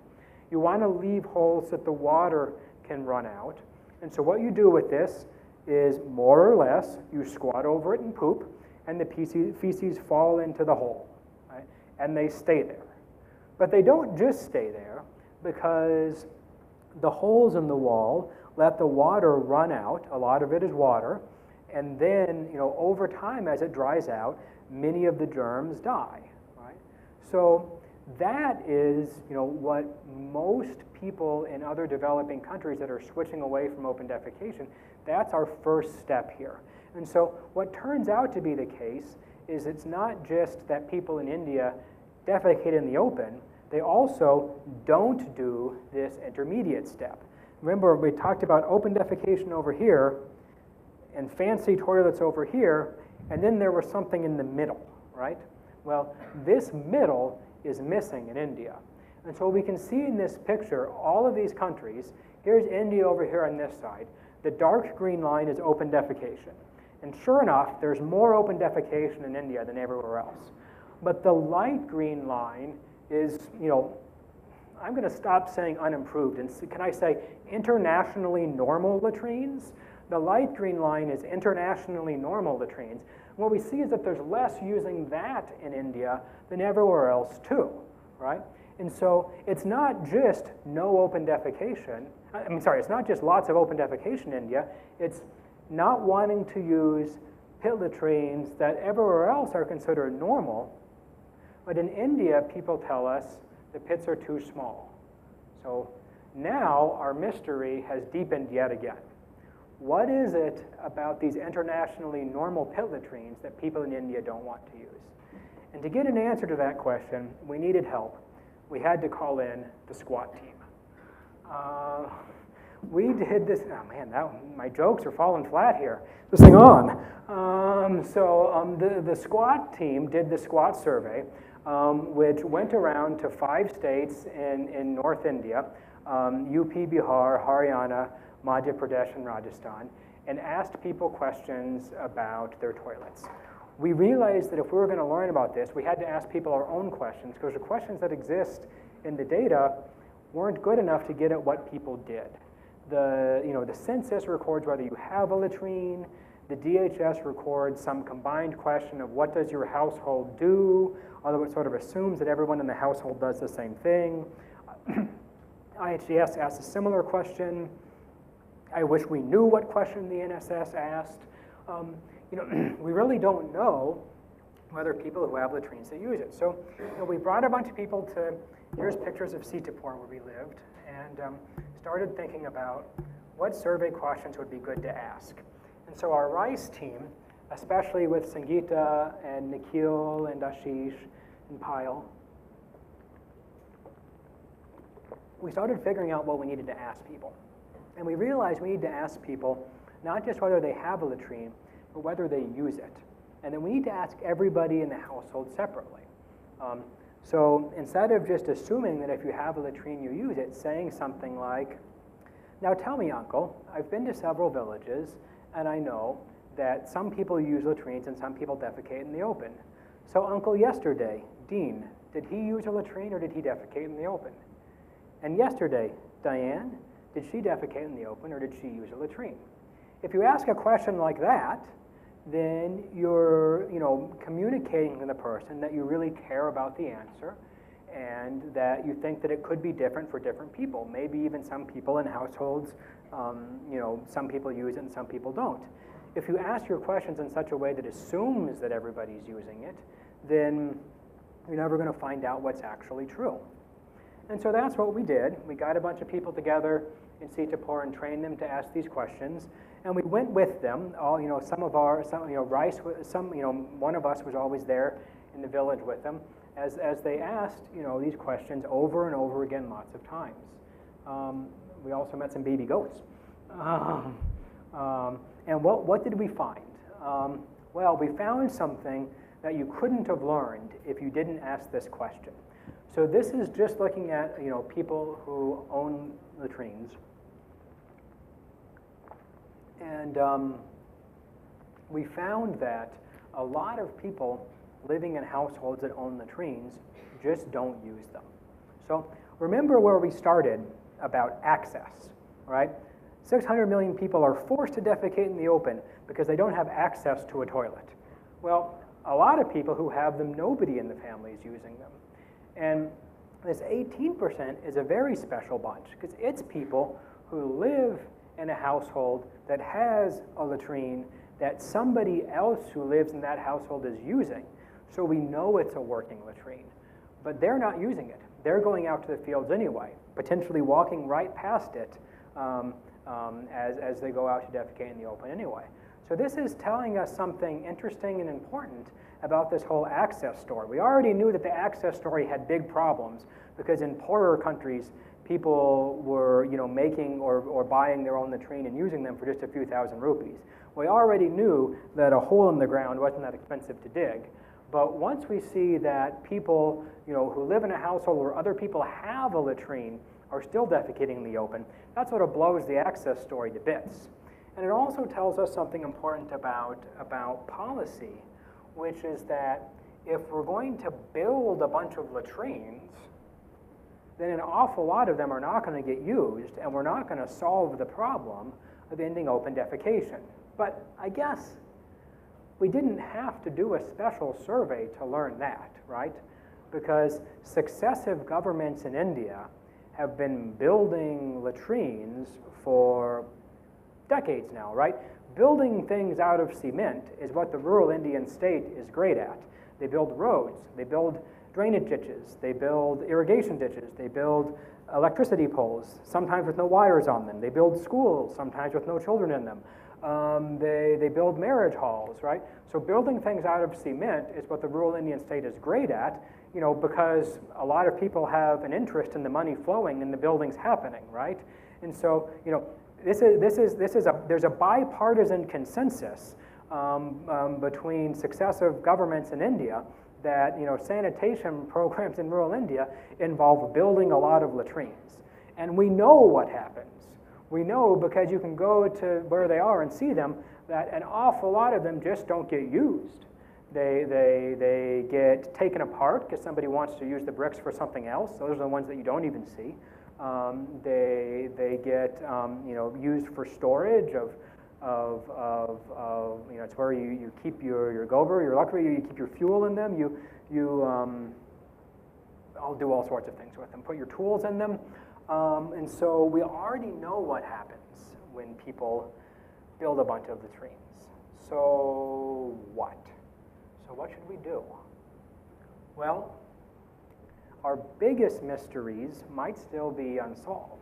You want to leave holes that the water can run out. And so what you do with this is, more or less, you squat over it and poop, and the feces fall into the hole, right? And they stay there. But they don't just stay there, because the holes in the wall let the water run out. A lot of it is water. And then, over time, as it dries out, many of the germs die, right? So that is, what most people in other developing countries that are switching away from open defecation, that's our first step here. And so what turns out to be the case is it's not just that people in India defecate in the open, they also don't do this intermediate step. Remember, we talked about open defecation over here and fancy toilets over here, and then there was something in the middle, right? Well, this middle is missing in India. And so we can see in this picture all of these countries. Here's India over here on this side. The dark green line is open defecation. And sure enough, there's more open defecation in India than everywhere else. But the light green line is, I'm going to stop saying unimproved, and can I say internationally normal latrines? The light green line is internationally normal latrines. What we see is that there's less using that in India than everywhere else too, right? And so it's not just no open defecation. It's not just lots of open defecation in India. It's not wanting to use pit latrines that everywhere else are considered normal. But in India, people tell us the pits are too small. So now our mystery has deepened yet again. What is it about these internationally normal pit latrines that people in India don't want to use? And to get an answer to that question, we needed help. We had to call in the squat team. We did this, my jokes are falling flat here. This thing on. The squat team did the squat survey, which went around to 5 states in North India, UP, Bihar, Haryana, Madhya Pradesh, and Rajasthan, and asked people questions about their toilets. We realized that if we were going to learn about this, we had to ask people our own questions, because the questions that exist in the data weren't good enough to get at what people did. The census records whether you have a latrine. the DHS records some combined question of what does your household do, although it sort of assumes that everyone in the household does the same thing. IHDS asks a similar question. I wish we knew what question the NSS asked. We really don't know whether people who have latrines that use it. So we brought a bunch of people to, here's pictures of Sitapur where we lived, and started thinking about what survey questions would be good to ask. And so our RICE team, especially with Sangeeta and Nikhil and Ashish and Payal, we started figuring out what we needed to ask people. And we realized we need to ask people not just whether they have a latrine, but whether they use it. And then we need to ask everybody in the household separately. So instead of just assuming that if you have a latrine, you use it, saying something like, now tell me, Uncle, I've been to several villages, and I know that some people use latrines and some people defecate in the open. So Uncle, yesterday, Dean, did he use a latrine or did he defecate in the open? And yesterday, Diane, did she defecate in the open or did she use a latrine? If you ask a question like that, then you're communicating to the person that you really care about the answer and that you think that it could be different for different people. Maybe even some people in households, some people use it and some people don't. If you ask your questions in such a way that assumes that everybody's using it, then you're never going to find out what's actually true. And so that's what we did. We got a bunch of people together in Sitapur and trained them to ask these questions. And we went with them. All, Rice, one of us was always there in the village with them as they asked, these questions over and over again, lots of times. We also met some baby goats. And what did we find? Well, we found something that you couldn't have learned if you didn't ask this question. So this is just looking at people who own latrines. And we found that a lot of people living in households that own latrines just don't use them. So remember where we started about access, right? 600 million people are forced to defecate in the open because they don't have access to a toilet. Well, a lot of people who have them, nobody in the family is using them. And this 18% is a very special bunch because it's people who live in a household that has a latrine that somebody else who lives in that household is using. So we know it's a working latrine, but they're not using it. They're going out to the fields anyway, potentially walking right past it as they go out to defecate in the open anyway. So this is telling us something interesting and important about this whole access story. We already knew that the access story had big problems because in poorer countries, people were making or buying their own latrine and using them for just a few thousand rupees. We already knew that a hole in the ground wasn't that expensive to dig. But once we see that people who live in a household where other people have a latrine are still defecating in the open, that sort of blows the access story to bits. And it also tells us something important about policy, which is that if we're going to build a bunch of latrines, then an awful lot of them are not going to get used, and we're not going to solve the problem of ending open defecation. But I guess we didn't have to do a special survey to learn that, right? Because successive governments in India have been building latrines for decades now, right? Building things out of cement is what the rural Indian state is great at. They build roads, they build drainage ditches, they build irrigation ditches, they build electricity poles, sometimes with no wires on them. They build schools, sometimes with no children in them. They build marriage halls, right? So building things out of cement is what the rural Indian state is great at, because a lot of people have an interest in the money flowing and the buildings happening, right? And so, there's a bipartisan consensus between successive governments in India that sanitation programs in rural India involve building a lot of latrines. And we know what happens. We know because you can go to where they are and see them that an awful lot of them just don't get used. They get taken apart because somebody wants to use the bricks for something else. Those are the ones that you don't even see. They get used for storage you know, it's where you keep your gober, your luckily you keep your fuel in them. I'll do all sorts of things with them. Put your tools in them. And so we already know what happens when people build a bunch of latrines. So what? So what should we do? Well, our biggest mysteries might still be unsolved.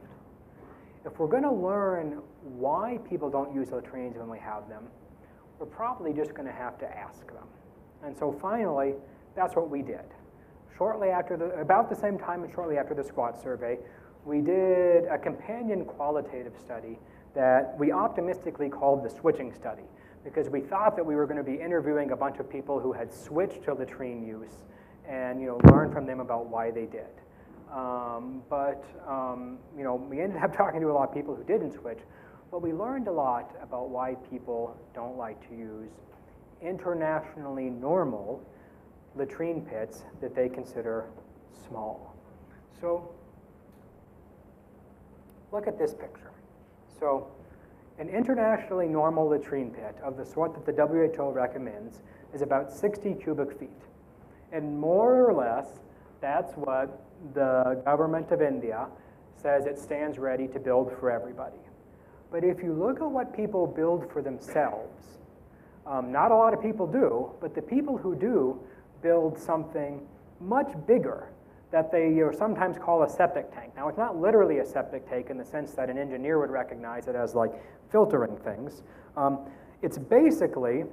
If we're going to learn why people don't use latrines when we have them, we're probably just going to have to ask them. And so finally, that's what we did. Shortly after about the same time and shortly after the squat survey, we did a companion qualitative study that we optimistically called the switching study, because we thought that we were going to be interviewing a bunch of people who had switched to latrine use and learn from them about why they did. We ended up talking to a lot of people who didn't switch, but we learned a lot about why people don't like to use internationally normal latrine pits that they consider small. So look at this picture. So an internationally normal latrine pit of the sort that the WHO recommends is about 60 cubic feet. And more or less, that's what the government of India says it stands ready to build for everybody. But if you look at what people build for themselves, not a lot of people do, but the people who do build something much bigger that they sometimes call a septic tank. Now, it's not literally a septic tank in the sense that an engineer would recognize it as like filtering things. It's basically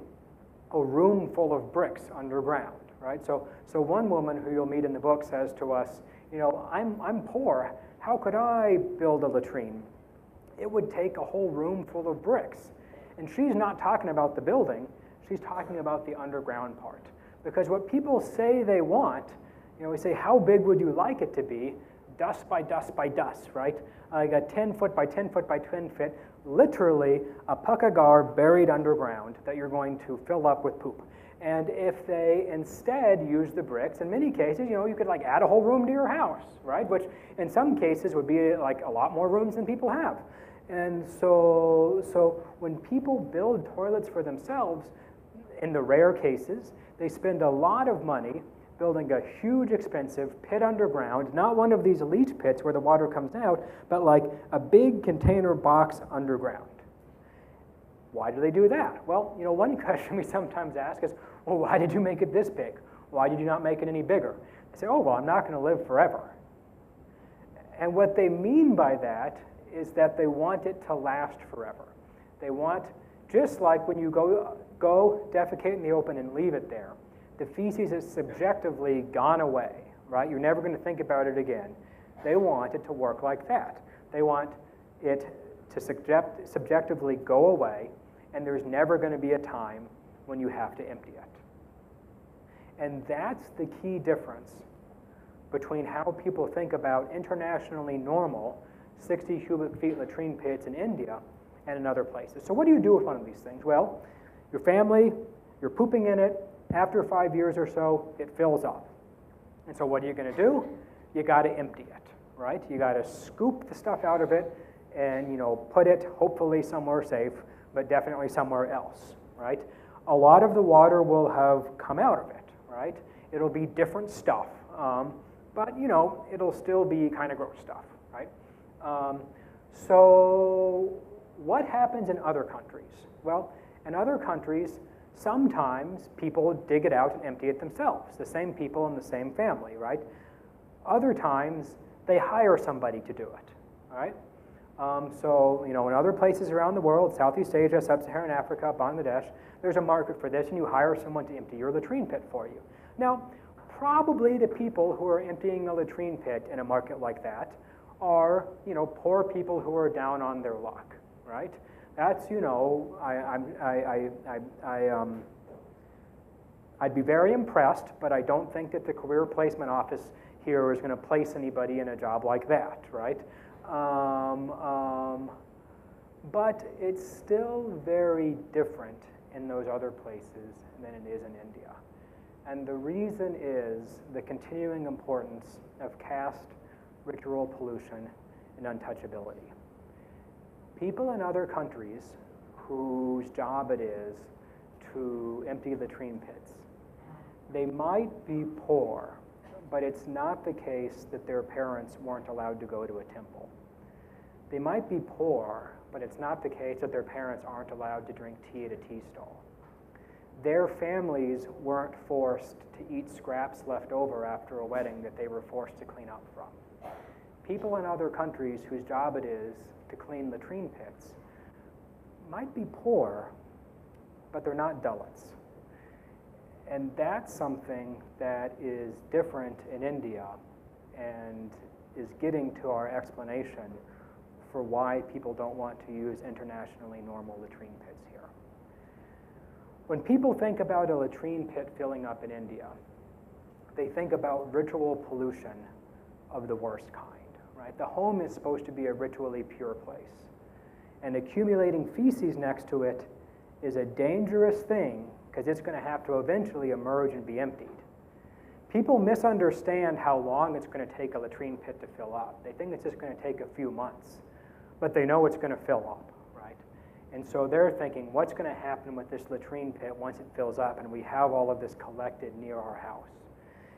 a room full of bricks underground, right? So one woman who you'll meet in the book says to us, I'm poor. How could I build a latrine? It would take a whole room full of bricks. And she's not talking about the building. She's talking about the underground part. Because what people say they want, we say, how big would you like it to be? Dust by dust by dust, right? Like a 10 foot by 10 foot by 10 foot, literally a puckagar buried underground that you're going to fill up with poop. And if they instead use the bricks, in many cases, you could like add a whole room to your house, right? Which in some cases would be like a lot more rooms than people have. And so when people build toilets for themselves, in the rare cases, they spend a lot of money building a huge expensive pit underground, not one of these leach pits where the water comes out, but like a big container box underground. Why do they do that? Well, one question we sometimes ask is, well, why did you make it this big? Why did you not make it any bigger? They say, oh, well, I'm not going to live forever. And what they mean by that is that they want it to last forever. They want, just like when you go defecate in the open and leave it there, the feces is subjectively gone away, right? You're never going to think about it again. They want it to work like that. They want it to subjectively go away, and there's never going to be a time when you have to empty it. And that's the key difference between how people think about internationally normal 60 cubic feet latrine pits in India and in other places. So what do you do with one of these things? Well, your family, you're pooping in it. After 5 years or so, it fills up. And so what are you going to do? You got to empty it, right? You got to scoop the stuff out of it and put it hopefully somewhere safe, but definitely somewhere else, right? A lot of the water will have come out of it, right? It'll be different stuff, but it'll still be kind of gross stuff, right? So what happens in other countries? Well, in other countries, sometimes people dig it out and empty it themselves, the same people in the same family, right? Other times, they hire somebody to do it, all right? In other places around the world, Southeast Asia, Sub-Saharan Africa, Bangladesh, there's a market for this, and you hire someone to empty your latrine pit for you. Now, probably the people who are emptying a latrine pit in a market like that are, poor people who are down on their luck, right? That's, I'd be very impressed, but I don't think that the career placement office here is going to place anybody in a job like that, right? But it's still very different in those other places than it is in India. And the reason is the continuing importance of caste, ritual pollution, and untouchability. People in other countries whose job it is to empty latrine pits. They might be poor, but it's not the case that their parents weren't allowed to go to a temple. They might be poor, but it's not the case that their parents aren't allowed to drink tea at a tea stall. Their families weren't forced to eat scraps left over after a wedding that they were forced to clean up from. People in other countries whose job it is to clean latrine pits might be poor, but they're not Dalits. And that's something that is different in India and is getting to our explanation for why people don't want to use internationally normal latrine pits here. When people think about a latrine pit filling up in India, they think about ritual pollution of the worst kind, right? The home is supposed to be a ritually pure place. And accumulating feces next to it is a dangerous thing because it's going to have to eventually emerge and be emptied. People misunderstand how long it's going to take a latrine pit to fill up. They think it's just going to take a few months, but they know it's going to fill up, right? And so they're thinking, what's going to happen with this latrine pit once it fills up and we have all of this collected near our house?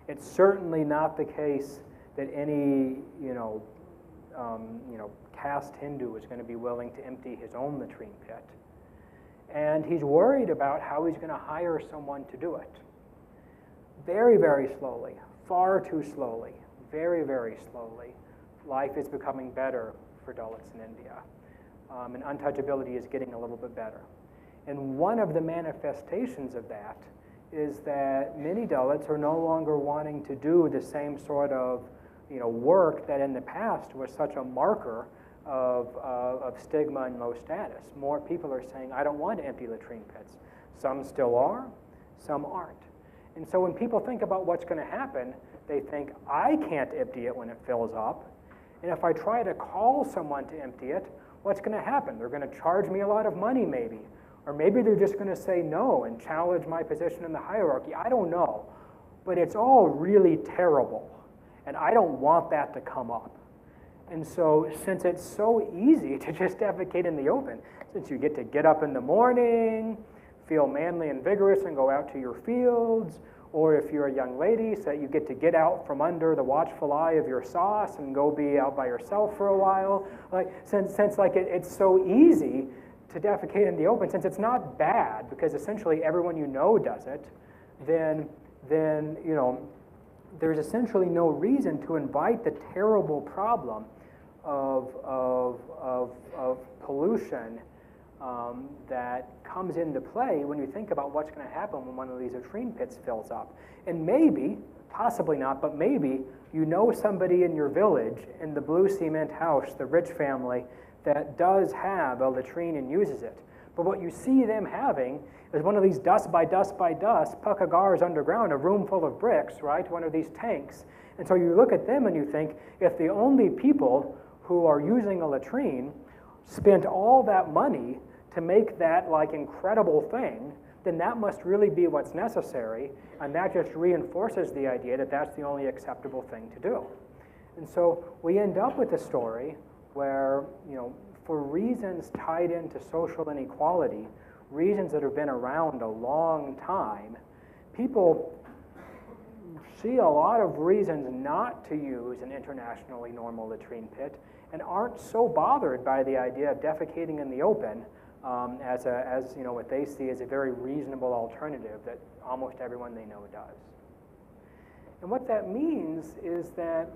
It's certainly not the case that any, caste Hindu is going to be willing to empty his own latrine pit. And he's worried about how he's going to hire someone to do it. Very, very slowly, far too slowly, very, very slowly, life is becoming better for Dalits in India. And untouchability is getting a little bit better. And one of the manifestations of that is that many Dalits are no longer wanting to do the same sort of work that in the past was such a marker of stigma and low status. More people are saying, I don't want to empty latrine pits. Some still are, some aren't. And so when people think about what's going to happen, they think, I can't empty it when it fills up. And if I try to call someone to empty it, what's going to happen? They're going to charge me a lot of money maybe. Or maybe they're just going to say no and challenge my position in the hierarchy. I don't know. But it's all really terrible. And I don't want that to come up. And so since it's so easy to just defecate in the open, since you get up in the morning, feel manly and vigorous and go out to your fields, or if you're a young lady, so you get out from under the watchful eye of your sauce and go be out by yourself for a while. Since it's so easy to defecate in the open, since it's not bad because essentially everyone you know does it, then there's essentially no reason to invite the terrible problem of pollution that comes into play when you think about what's going to happen when one of these latrine pits fills up. And maybe, possibly not, but maybe you know somebody in your village in the blue cement house, the rich family, that does have a latrine and uses it. But what you see them having is one of these dust by dust by dust pakagars underground, a room full of bricks, right? One of these tanks. And so you look at them and you think, if the only people who are using a latrine spent all that money to make that incredible thing, then that must really be what's necessary, and that just reinforces the idea that that's the only acceptable thing to do. And so we end up with a story where, for reasons tied into social inequality, reasons that have been around a long time, people see a lot of reasons not to use an internationally normal latrine pit and aren't so bothered by the idea of defecating in the open as what they see as a very reasonable alternative that almost everyone they know does. And what that means is that,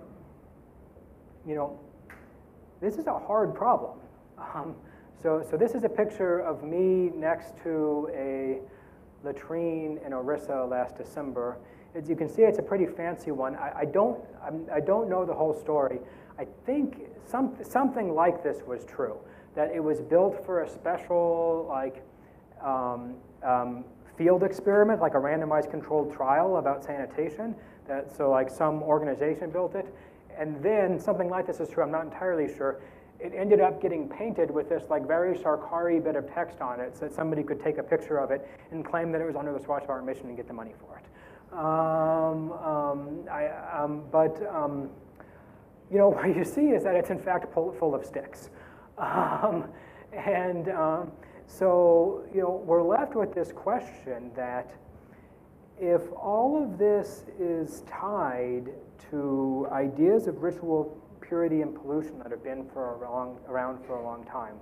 this is a hard problem. So this is a picture of me next to a latrine in Orissa last December. As you can see, it's a pretty fancy one. I don't know the whole story. I think something like this was true, that it was built for a special field experiment, like a randomized controlled trial about sanitation. So some organization built it, and then something like this is true. I'm not entirely sure. It ended up getting painted with this very Sarkari bit of text on it, so that somebody could take a picture of it and claim that it was under the Swachh Bharat mission and get the money for it. What you see is that it's in fact full of sticks. And So, we're left with this question that if all of this is tied to ideas of ritual purity and pollution that have been around for a long time,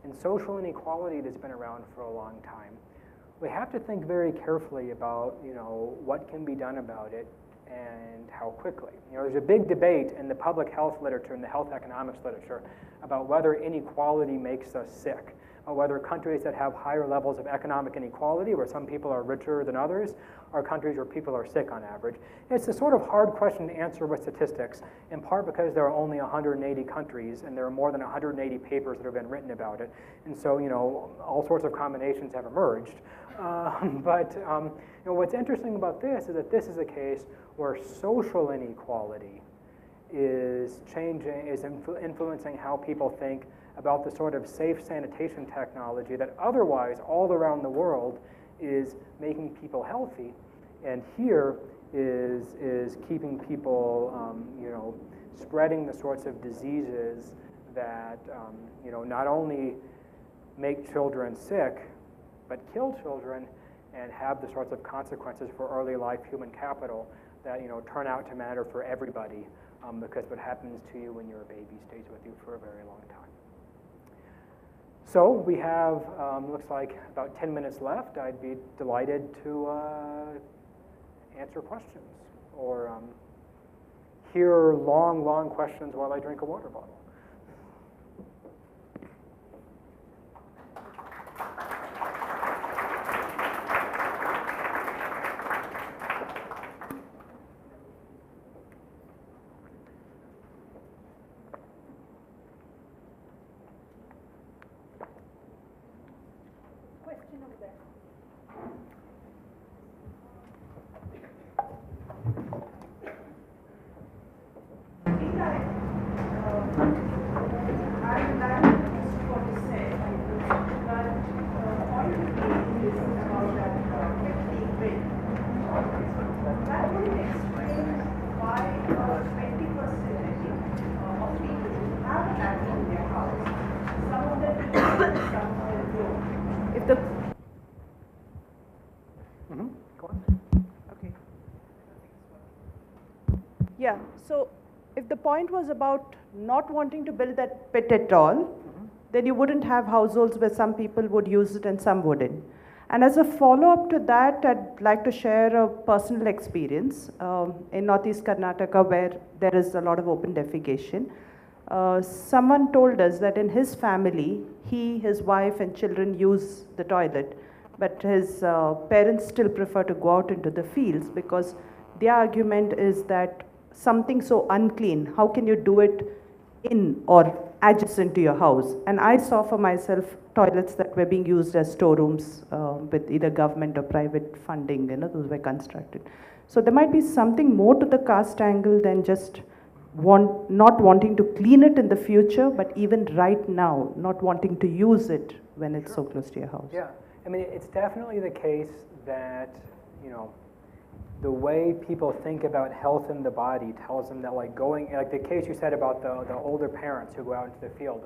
and social inequality that's been around for a long time, we have to think very carefully about, what can be done about it and how quickly. There's a big debate in the public health literature and the health economics literature about whether inequality makes us sick, or whether countries that have higher levels of economic inequality, where some people are richer than others, are countries where people are sick on average. It's a sort of hard question to answer with statistics, in part because there are only 180 countries, and there are more than 180 papers that have been written about it. And so, all sorts of combinations have emerged. What's interesting about this is that this is a case where social inequality is influencing how people think about the sort of safe sanitation technology that otherwise all around the world is making people healthy, and here is keeping people, spreading the sorts of diseases that, not only make children sick, but kill children and have the sorts of consequences for early life human capital that, turn out to matter for everybody, because what happens to you when you're a baby stays with you for a very long time. So we have, looks like about 10 minutes left. I'd be delighted to answer questions or hear long, long questions while I drink a water bottle. Yeah, so if the point was about not wanting to build that pit at all, then you wouldn't have households where some people would use it and some wouldn't. And as a follow-up to that, I'd like to share a personal experience in Northeast Karnataka, where there is a lot of open defecation. Someone told us that in his family, he, his wife, and children use the toilet, but his parents still prefer to go out into the fields because their argument is that something so unclean, how can you do it in or adjacent to your house? And I saw for myself toilets that were being used as storerooms with either government or private funding, those were constructed. So there might be something more to the caste angle than just not wanting to clean it in the future, but even right now, not wanting to use it when it's so close to your house. Yeah, I mean, it's definitely the case that, the way people think about health in the body tells them that, like the case you said about the older parents who go out into the field,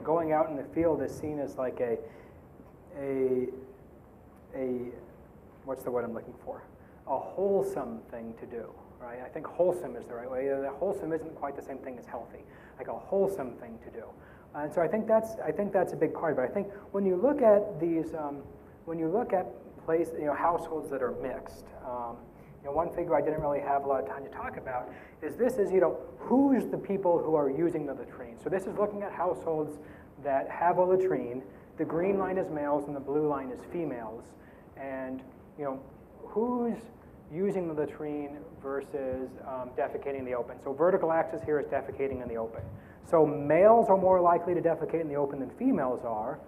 going out in the field is seen as like a what's the word I'm looking for? A wholesome thing to do, right? I think wholesome is the right way. Wholesome isn't quite the same thing as healthy, like a wholesome thing to do. And so I think that's a big part. But I think when you look at these, when you look at households that are mixed. One figure I didn't really have a lot of time to talk about is who's the people who are using the latrine. So this is looking at households that have a latrine. The green line is males and the blue line is females. And who's using the latrine versus defecating in the open. So vertical axis here is defecating in the open. So males are more likely to defecate in the open than females are.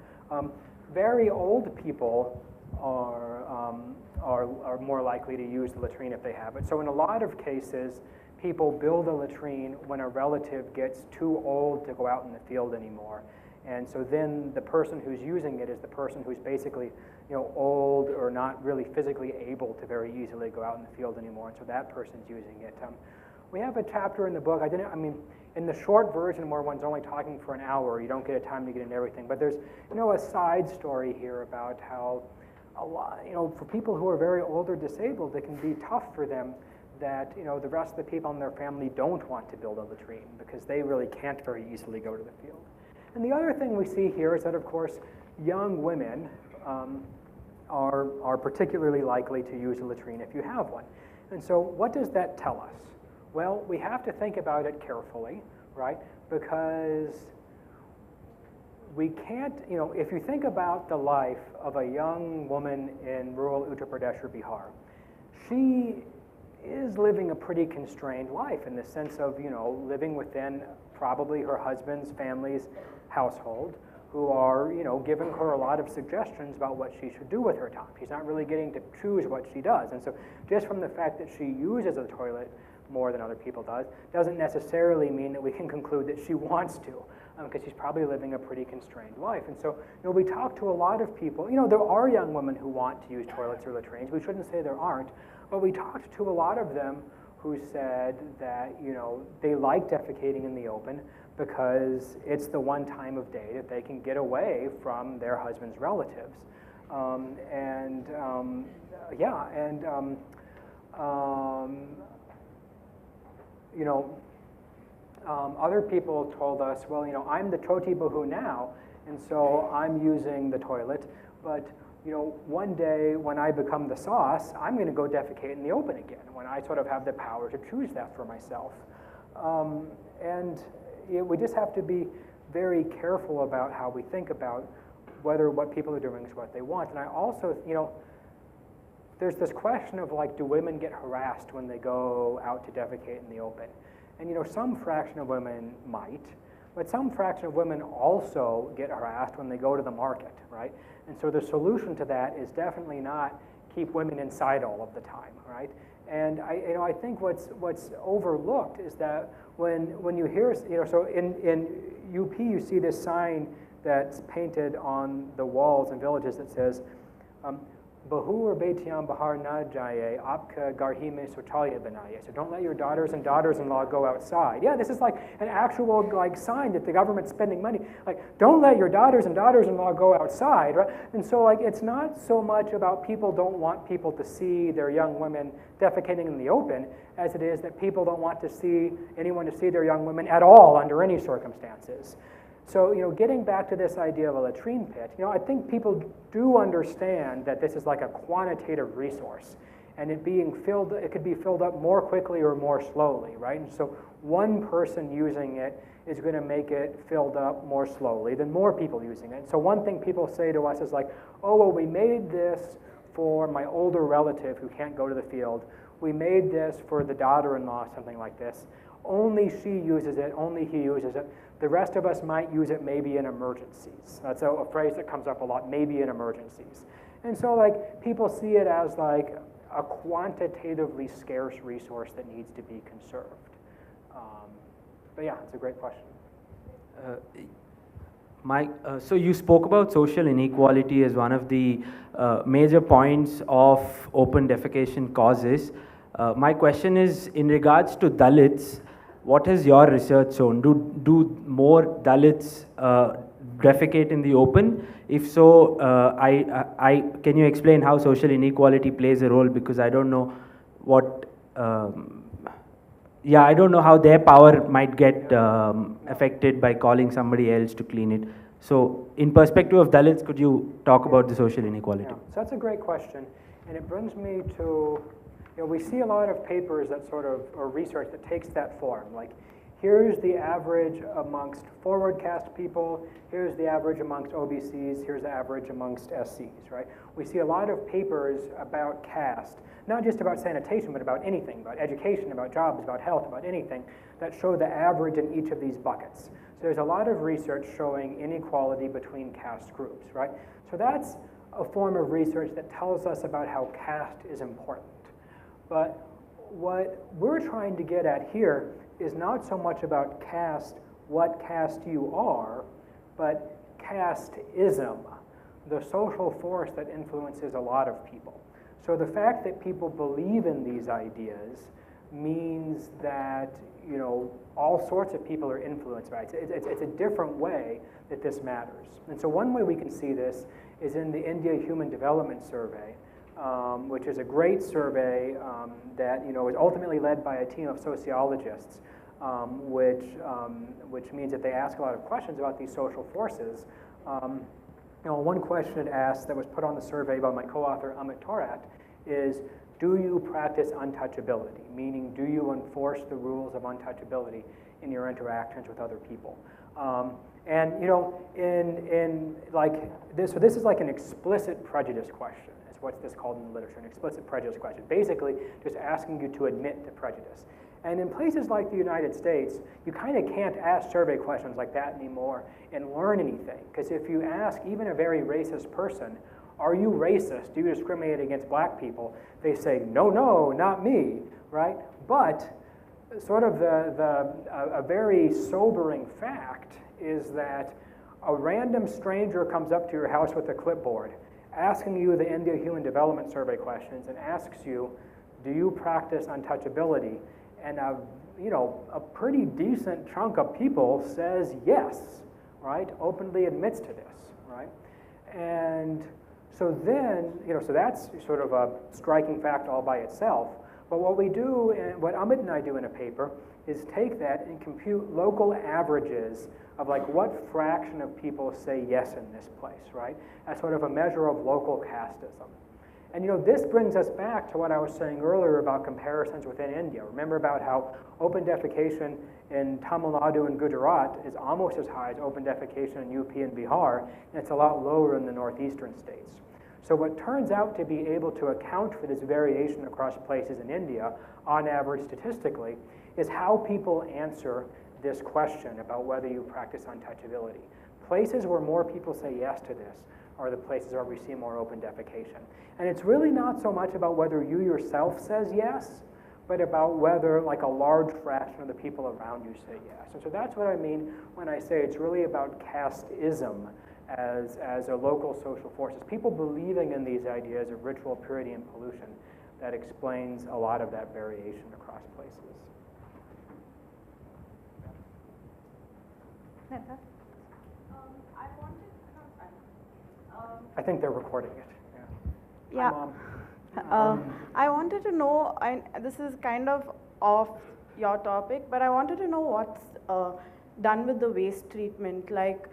Very old people are more likely to use the latrine if they have it. So in a lot of cases, people build a latrine when a relative gets too old to go out in the field anymore. And so then the person who's using it is the person who's basically old or not really physically able to very easily go out in the field anymore. And so that person's using it. We have a chapter in the book. In the short version where one's only talking for an hour, you don't get a time to get into everything. But there's, a side story here about how a lot, for people who are very old or disabled, it can be tough for them that, the rest of the people in their family don't want to build a latrine because they really can't very easily go to the field. And the other thing we see here is that, of course, young women are particularly likely to use a latrine if you have one. And so what does that tell us? Well, we have to think about it carefully, right? Because we can't, if you think about the life of a young woman in rural Uttar Pradesh or Bihar, she is living a pretty constrained life in the sense of, living within probably her husband's family's household, who are, giving her a lot of suggestions about what she should do with her time. She's not really getting to choose what she does. And so just from the fact that she uses a toilet more than other people doesn't necessarily mean that we can conclude that she wants to, because she's probably living a pretty constrained life. And so, we talk to a lot of people. There are young women who want to use toilets or latrines. We shouldn't say there aren't, but we talked to a lot of them who said that, they like defecating in the open because it's the one time of day that they can get away from their husband's relatives. Other people told us, well, I'm the choti bahu now, and so I'm using the toilet, but one day when I become the sauce, I'm going to go defecate in the open again, when I sort of have the power to choose that for myself. We just have to be very careful about how we think about whether what people are doing is what they want. And I also, there's this question of do women get harassed when they go out to defecate in the open? And some fraction of women might, but some fraction of women also get harassed when they go to the market, right? And so the solution to that is definitely not keep women inside all of the time, right? And I think what's overlooked is that when you hear, so in UP you see this sign that's painted on the walls in villages that says, Bahu or Betiam Bahar na jaye, apka garhi mein shauchalya banaye. So don't let your daughters and daughters-in-law go outside. Yeah, this is like an actual sign that the government's spending money. Don't let your daughters and daughters-in-law go outside, right? And so it's not so much about people don't want people to see their young women defecating in the open as it is that people don't want anyone to see their young women at all under any circumstances. So, getting back to this idea of a latrine pit, I think people do understand that this is like a quantitative resource, and it could be filled up more quickly or more slowly, right? And so one person using it is going to make it filled up more slowly than more people using it. So one thing people say to us is oh, well, we made this for my older relative who can't go to the field. We made this for the daughter-in-law, something like this. Only she uses it, only he uses it. The rest of us might use it maybe in emergencies. That's a phrase that comes up a lot, maybe in emergencies. And so people see it as a quantitatively scarce resource that needs to be conserved. But yeah, it's a great question. Mike, so you spoke about social inequality as one of the major points of open defecation causes. My question is, in regards to Dalits, what has your research shown? Do more Dalits defecate in the open? If so, can you explain how social inequality plays a role? Because I don't know I don't know how their power might get affected by calling somebody else to clean it. So, in perspective of Dalits, could you talk about the social inequality? Yeah. So that's a great question, and it brings me to. We see a lot of papers that or research that takes that form. Here's the average amongst forward caste people, here's the average amongst OBCs, here's the average amongst SCs, right? We see a lot of papers about caste, not just about sanitation, but about anything, about education, about jobs, about health, about anything, that show the average in each of these buckets. So there's a lot of research showing inequality between caste groups, right? So that's a form of research that tells us about how caste is important. But what we're trying to get at here is not so much about caste, what caste you are, but casteism, the social force that influences a lot of people. So the fact that people believe in these ideas means that, you know, all sorts of people are influenced by it. It's a different way that this matters. And so one way we can see this is in the India Human Development Survey, which is a great survey that, you know, is ultimately led by a team of sociologists, which means that they ask a lot of questions about these social forces. You know, one question it asked that was put on the survey by my co-author Amit Torat is, do you practice untouchability? Meaning, do you enforce the rules of untouchability in your interactions with other people? And you know, in like this, so this is like an explicit prejudice question. Is what's this called in the literature? An explicit prejudice question. Basically, just asking you to admit to prejudice. And in places like the United States, you kind of can't ask survey questions like that anymore and learn anything. Because if you ask even a very racist person, are you racist? Do you discriminate against black people? They say, no, no, not me, right? But sort of a very sobering fact is that a random stranger comes up to your house with a clipboard, asking you the India Human Development Survey questions, and asks you, do you practice untouchability? And a pretty decent chunk of people says yes, right? Openly admits to this, right? And so then, so that's sort of a striking fact all by itself. But what we do, and what Amit and I do in a paper, is take that and compute local averages of like what fraction of people say yes in this place, right? As sort of a measure of local casteism. And this brings us back to what I was saying earlier about comparisons within India. Remember about how open defecation in Tamil Nadu and Gujarat is almost as high as open defecation in UP and Bihar, and it's a lot lower in the northeastern states. So what turns out to be able to account for this variation across places in India, on average statistically, is how people answer this question about whether you practice untouchability. Places where more people say yes to this are the places where we see more open defecation. And it's really not so much about whether you yourself says yes, but about whether like a large fraction of the people around you say yes. And so that's what I mean when I say it's really about casteism as a local social force. It's people believing in these ideas of ritual purity and pollution that explains a lot of that variation across places. I think they're recording it. Yeah. I wanted to know, this is kind of off your topic, but I wanted to know what's done with the waste treatment, like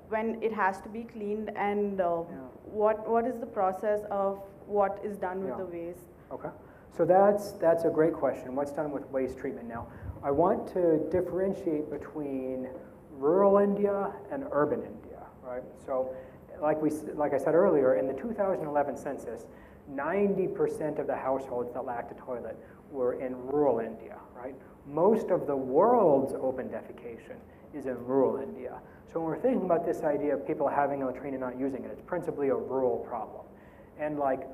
when it has to be cleaned, and what is the process of what is done with the waste? Okay. So that's a great question. What's done with waste treatment now? I want to differentiate between rural India and urban India, right? So like I said earlier, in the 2011 census, 90% of the households that lacked a toilet were in rural India, right? Most of the world's open defecation is in rural India. So when we're thinking about this idea of people having a latrine and not using it, it's principally a rural problem. And like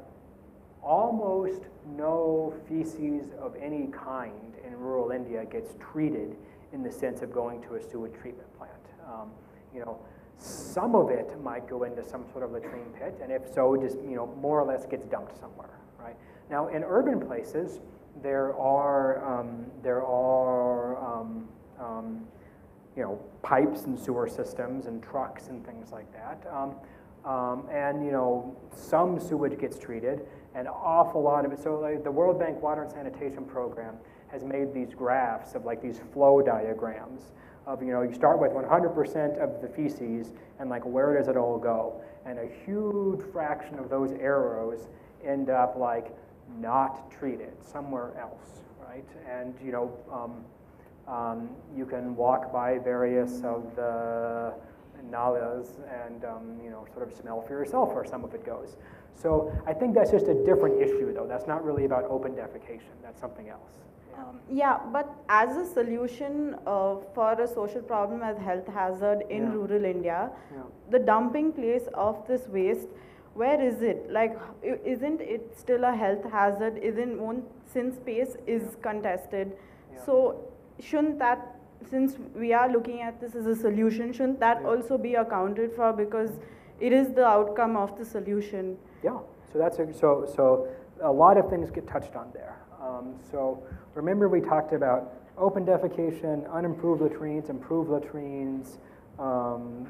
almost no feces of any kind in rural India gets treated in the sense of going to a sewage treatment plant. Some of it might go into some sort of latrine pit, and if so, just more or less gets dumped somewhere, right? Now, in urban places, there are pipes and sewer systems and trucks and things like that, and some sewage gets treated, an awful lot of it. So, like the World Bank Water and Sanitation Program has made these graphs of like these flow diagrams. Of, you start with 100% of the feces, and like where does it all go? And a huge fraction of those arrows end up like not treated somewhere else, right? And you can walk by various of the nalas and sort of smell for yourself where some of it goes. So I think that's just a different issue, though. That's not really about open defecation. That's something else. Yeah, but as a solution for a social problem as health hazard in rural India, the dumping place of this waste, where is it? Like, isn't it still a health hazard? Since space is contested, so shouldn't that, since we are looking at this as a solution, shouldn't that also be accounted for, because it is the outcome of the solution? Yeah. So that's so a lot of things get touched on there. So remember we talked about open defecation, unimproved latrines, improved latrines,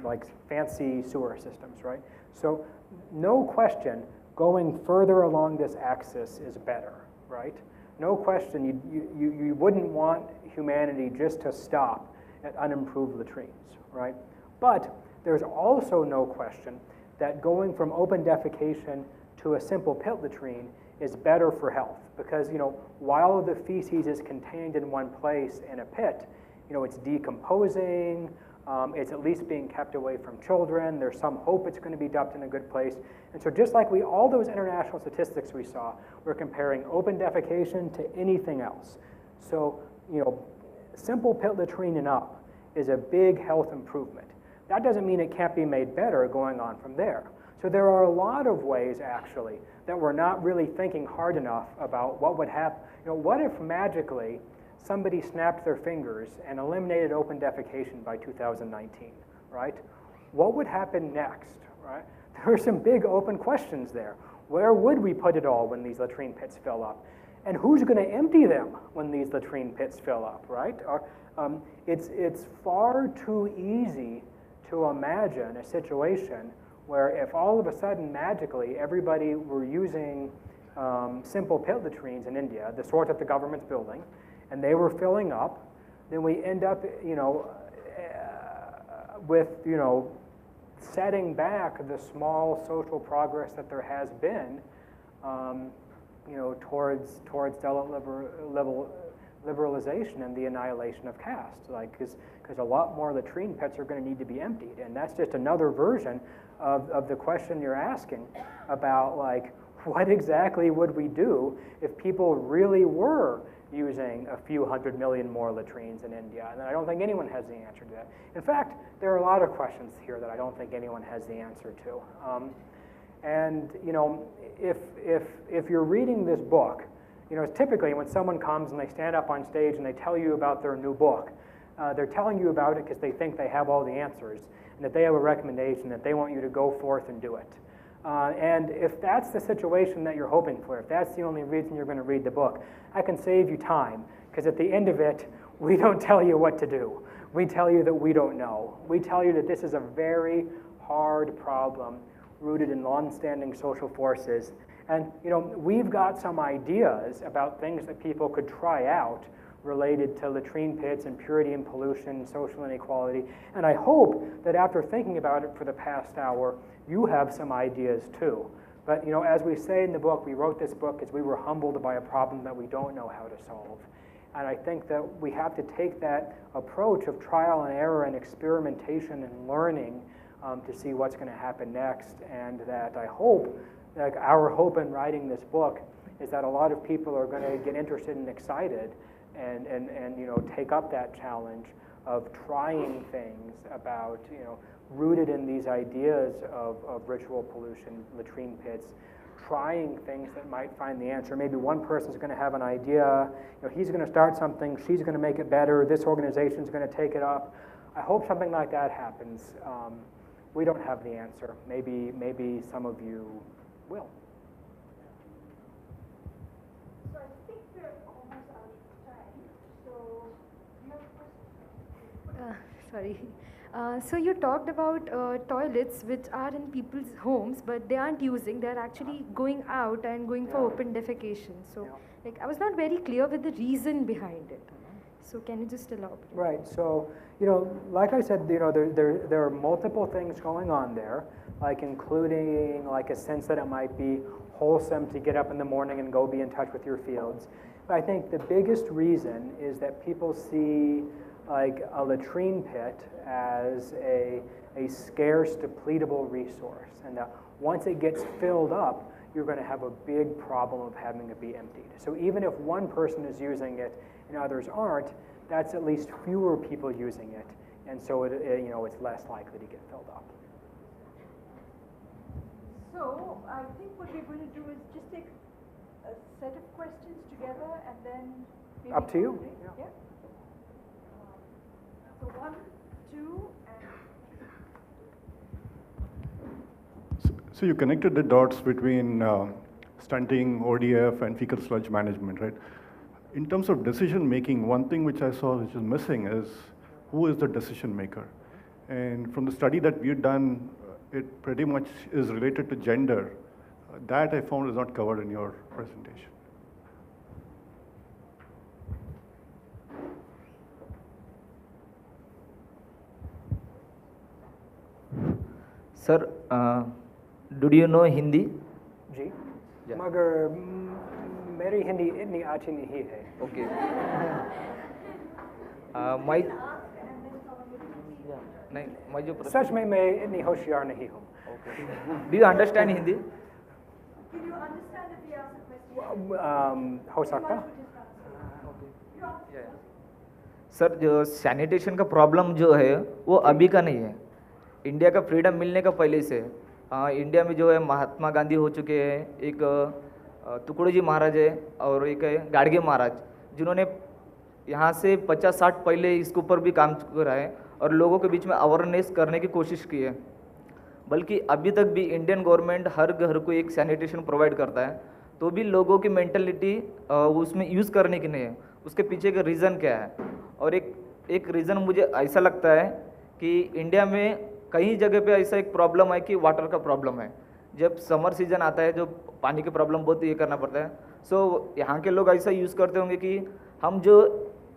like fancy sewer systems, right? So no question, going further along this axis is better, right? No question, you wouldn't want humanity just to stop at unimproved latrines, right? But there's also no question that going from open defecation to a simple pit latrine is better for health, because while the feces is contained in one place in a pit, it's decomposing, it's at least being kept away from children, there's some hope it's going to be dumped in a good place. And so just like all those international statistics we saw, we're comparing open defecation to anything else. So, simple pit latrine and up is a big health improvement. That doesn't mean it can't be made better going on from there. So there are a lot of ways, actually, that we're not really thinking hard enough about what would happen. What if magically somebody snapped their fingers and eliminated open defecation by 2019, right? What would happen next, right? There are some big open questions there. Where would we put it all when these latrine pits fill up? And who's going to empty them when these latrine pits fill up, right? It's far too easy to imagine a situation where if all of a sudden magically everybody were using simple pit latrines in India, the sort that the government's building, and they were filling up, then we end up, with, setting back the small social progress that there has been, towards liberalization and the annihilation of caste, because a lot more latrine pits are going to need to be emptied, and that's just another version of the question you're asking about, what exactly would we do if people really were using a few 100 million more latrines in India? And I don't think anyone has the answer to that. In fact, there are a lot of questions here that I don't think anyone has the answer to. And if you're reading this book, typically when someone comes and they stand up on stage and they tell you about their new book, they're telling you about it because they think they have all the answers and that they have a recommendation that they want you to go forth and do it. And if that's the situation that you're hoping for, if that's the only reason you're going to read the book, I can save you time, because at the end of it, we don't tell you what to do. We tell you that we don't know. We tell you that this is a very hard problem rooted in long-standing social forces. And we've got some ideas about things that people could try out related to latrine pits and purity and pollution, social inequality. And I hope that after thinking about it for the past hour, you have some ideas too. But as we say in the book, we wrote this book because we were humbled by a problem that we don't know how to solve. And I think that we have to take that approach of trial and error and experimentation and learning to see what's going to happen next. And that I hope, our hope in writing this book is that a lot of people are going to get interested and excited and take up that challenge of trying things about, rooted in these ideas of ritual pollution, latrine pits, trying things that might find the answer. Maybe one person's going to have an idea, he's going to start something, she's going to make it better, this organization's going to take it up. I hope something like that happens. We don't have the answer. Maybe some of you will. So I think we're almost out of time. So you have a question? Sorry. So you talked about toilets which are in people's homes, but they aren't using. They're actually going out and going for open defecation. So, I was not very clear with the reason behind it. So can you just elaborate? Right. So, like I said, there are multiple things going on there, including a sense that it might be wholesome to get up in the morning and go be in touch with your fields. But I think the biggest reason is that people see a latrine pit as a scarce, depletable resource, and that once it gets filled up, you're going to have a big problem of having it be emptied. So even if one person is using it and others aren't, that's at least fewer people using it, and so it's less likely to get filled up. So I think what we're going to do is just take a set of questions together and then maybe Up to you. Yeah. So 1, 2, and So you connected the dots between stunting, ODF, and fecal sludge management, right? in terms of decision making, one thing which I saw which is missing is who is the decision maker. And from the study that we've done, it pretty much is related to gender. That I found is not covered in your presentation. Sir, do you know Hindi? Ji Yeah. मगर मेरी हिंदी इतनी अच्छी नहीं है. Okay. My नहीं, मैं जो प्रश्न सच में मैं इतनी होशियार नहीं हूँ. Do you understand Hindi? Can you understand if we ask a question? हो सकता. सर, जो सैनिटेशन का प्रॉब्लम जो है वो अभी का नहीं है, इंडिया का फ्रीडम मिलने का पहले से है. इंडिया में जो है महात्मा गांधी हो चुके हैं, एक तुकड़ू जी महाराज है और एक है गाडगे महाराज, जिन्होंने यहाँ से 50-60 पहले इसके ऊपर भी काम करा है और लोगों के बीच में अवेयरनेस करने की कोशिश की है. बल्कि अभी तक भी इंडियन गवर्नमेंट हर घर को एक सैनिटेशन प्रोवाइड करता है, तो भी लोगों की मेंटलिटी उसमें यूज़ करने की नहीं है. उसके पीछे का रीज़न क्या है? और एक रीज़न मुझे ऐसा लगता है कि इंडिया में कई जगह पे ऐसा एक प्रॉब्लम है कि वाटर का प्रॉब्लम है. जब समर सीजन आता है, जो पानी की प्रॉब्लम बहुत ये करना पड़ता है. सो यहाँ के लोग ऐसा यूज़ करते होंगे कि हम जो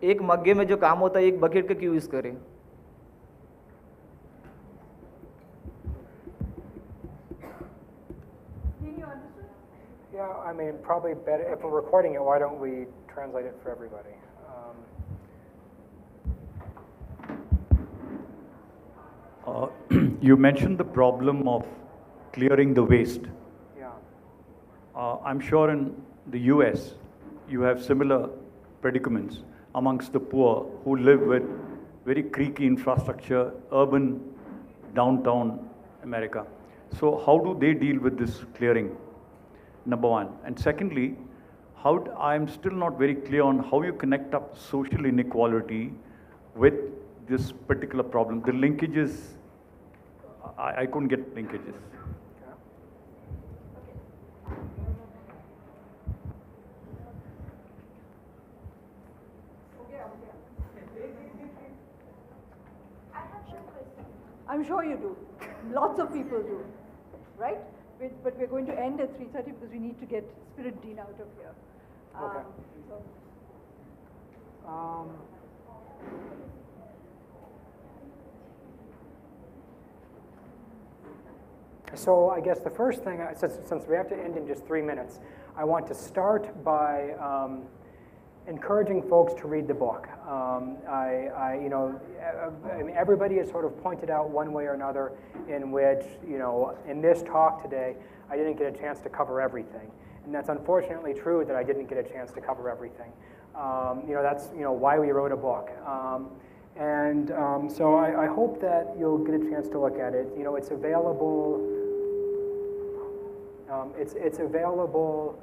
एक मग्गे में जो काम होता है एक बकेट का क्यों यूज़ करें. Yeah, I mean, probably better, if we're recording it, why don't we translate it for everybody? You mentioned the problem of clearing the waste. Yeah. I'm sure in the US, you have similar predicaments amongst the poor who live with very creaky infrastructure, urban, downtown America. So how do they deal with this clearing? Number one. And secondly, I'm still not very clear on how you connect up social inequality with this particular problem. The linkages, I couldn't get linkages. I'm sure you do. Lots of people do, right? But we're going to end at 3:30 because we need to get Spirit Dean out of here. Okay. So I guess the first thing, since we have to end in just 3 minutes, I want to start by encouraging folks to read the book. I mean, everybody has sort of pointed out one way or another in which, in this talk today, I didn't get a chance to cover everything. And that's unfortunately true that I didn't get a chance to cover everything. That's, why we wrote a book. So I hope that you'll get a chance to look at it. It's available. It's available.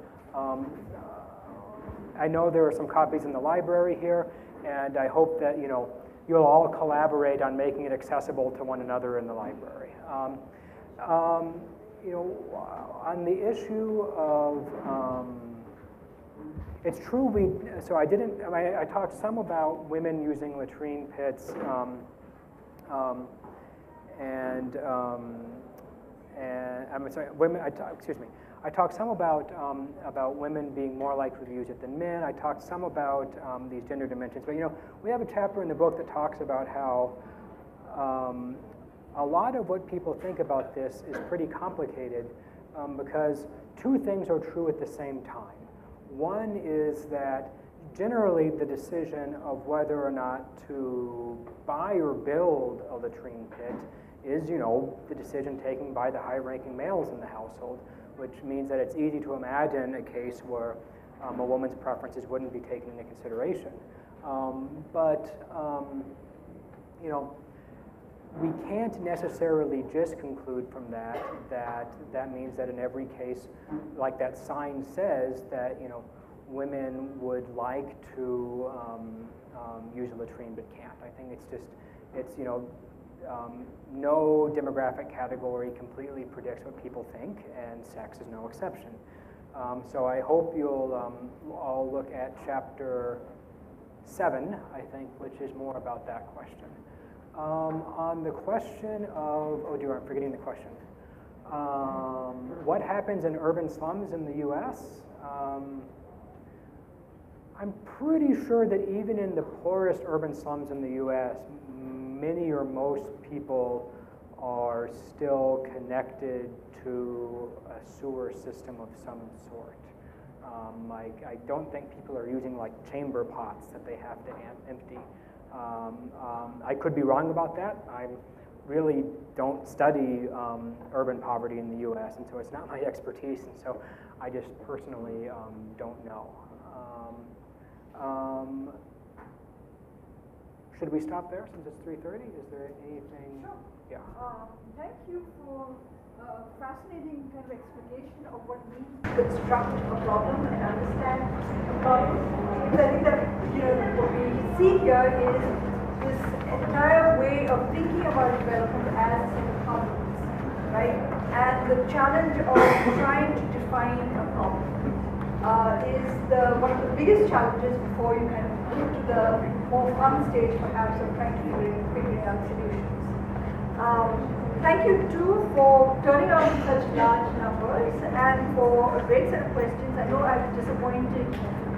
I know there are some copies in the library here, and I hope that you'll all collaborate on making it accessible to one another in the library. On the issue of, it's true I talked some about women using latrine pits, and I'm sorry, women. I talked some about women being more likely to use it than men. I talked some about these gender dimensions. But we have a chapter in the book that talks about how a lot of what people think about this is pretty complicated because two things are true at the same time. One is that generally the decision of whether or not to buy or build a latrine pit is, the decision taken by the high-ranking males in the household, which means that it's easy to imagine a case where a woman's preferences wouldn't be taken into consideration. We can't necessarily just conclude from that means that in every case, like that sign says, that women would like to use a latrine but can't. I think it's no demographic category completely predicts what people think, and sex is no exception. So I hope you'll all look at chapter 7, I think, which is more about that question. On the question of, oh dear, I'm forgetting the question. What happens in urban slums in the US? I'm pretty sure that even in the poorest urban slums in the US, many or most people are still connected to a sewer system of some sort. I don't think people are using like chamber pots that they have to empty. I could be wrong about that. I really don't study urban poverty in the US, and so it's not my expertise, and so I just personally don't know. Should we stop there since it's 3:30? Is there anything? Sure. Yeah. Thank you for a fascinating kind of explanation of what it means to construct a problem and understand a problem. Because I think that what we see here is this entire way of thinking about development as a set of problems, right? And the challenge of trying to define a problem is one of the biggest challenges before you kind of move to the more fun stage, perhaps, of trying to figure out solutions. Thank you too for turning out in such large numbers and for a great set of questions. I know I've disappointed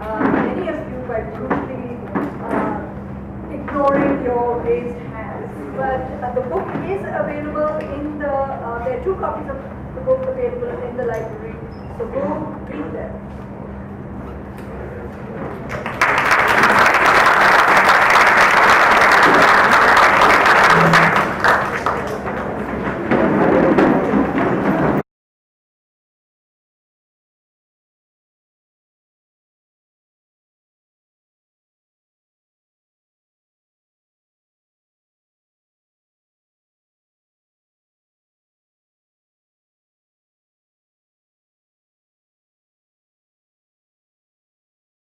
many of you by brutally ignoring your raised hands, but the book is available in there are 2 copies of the book available in the library, so go read them.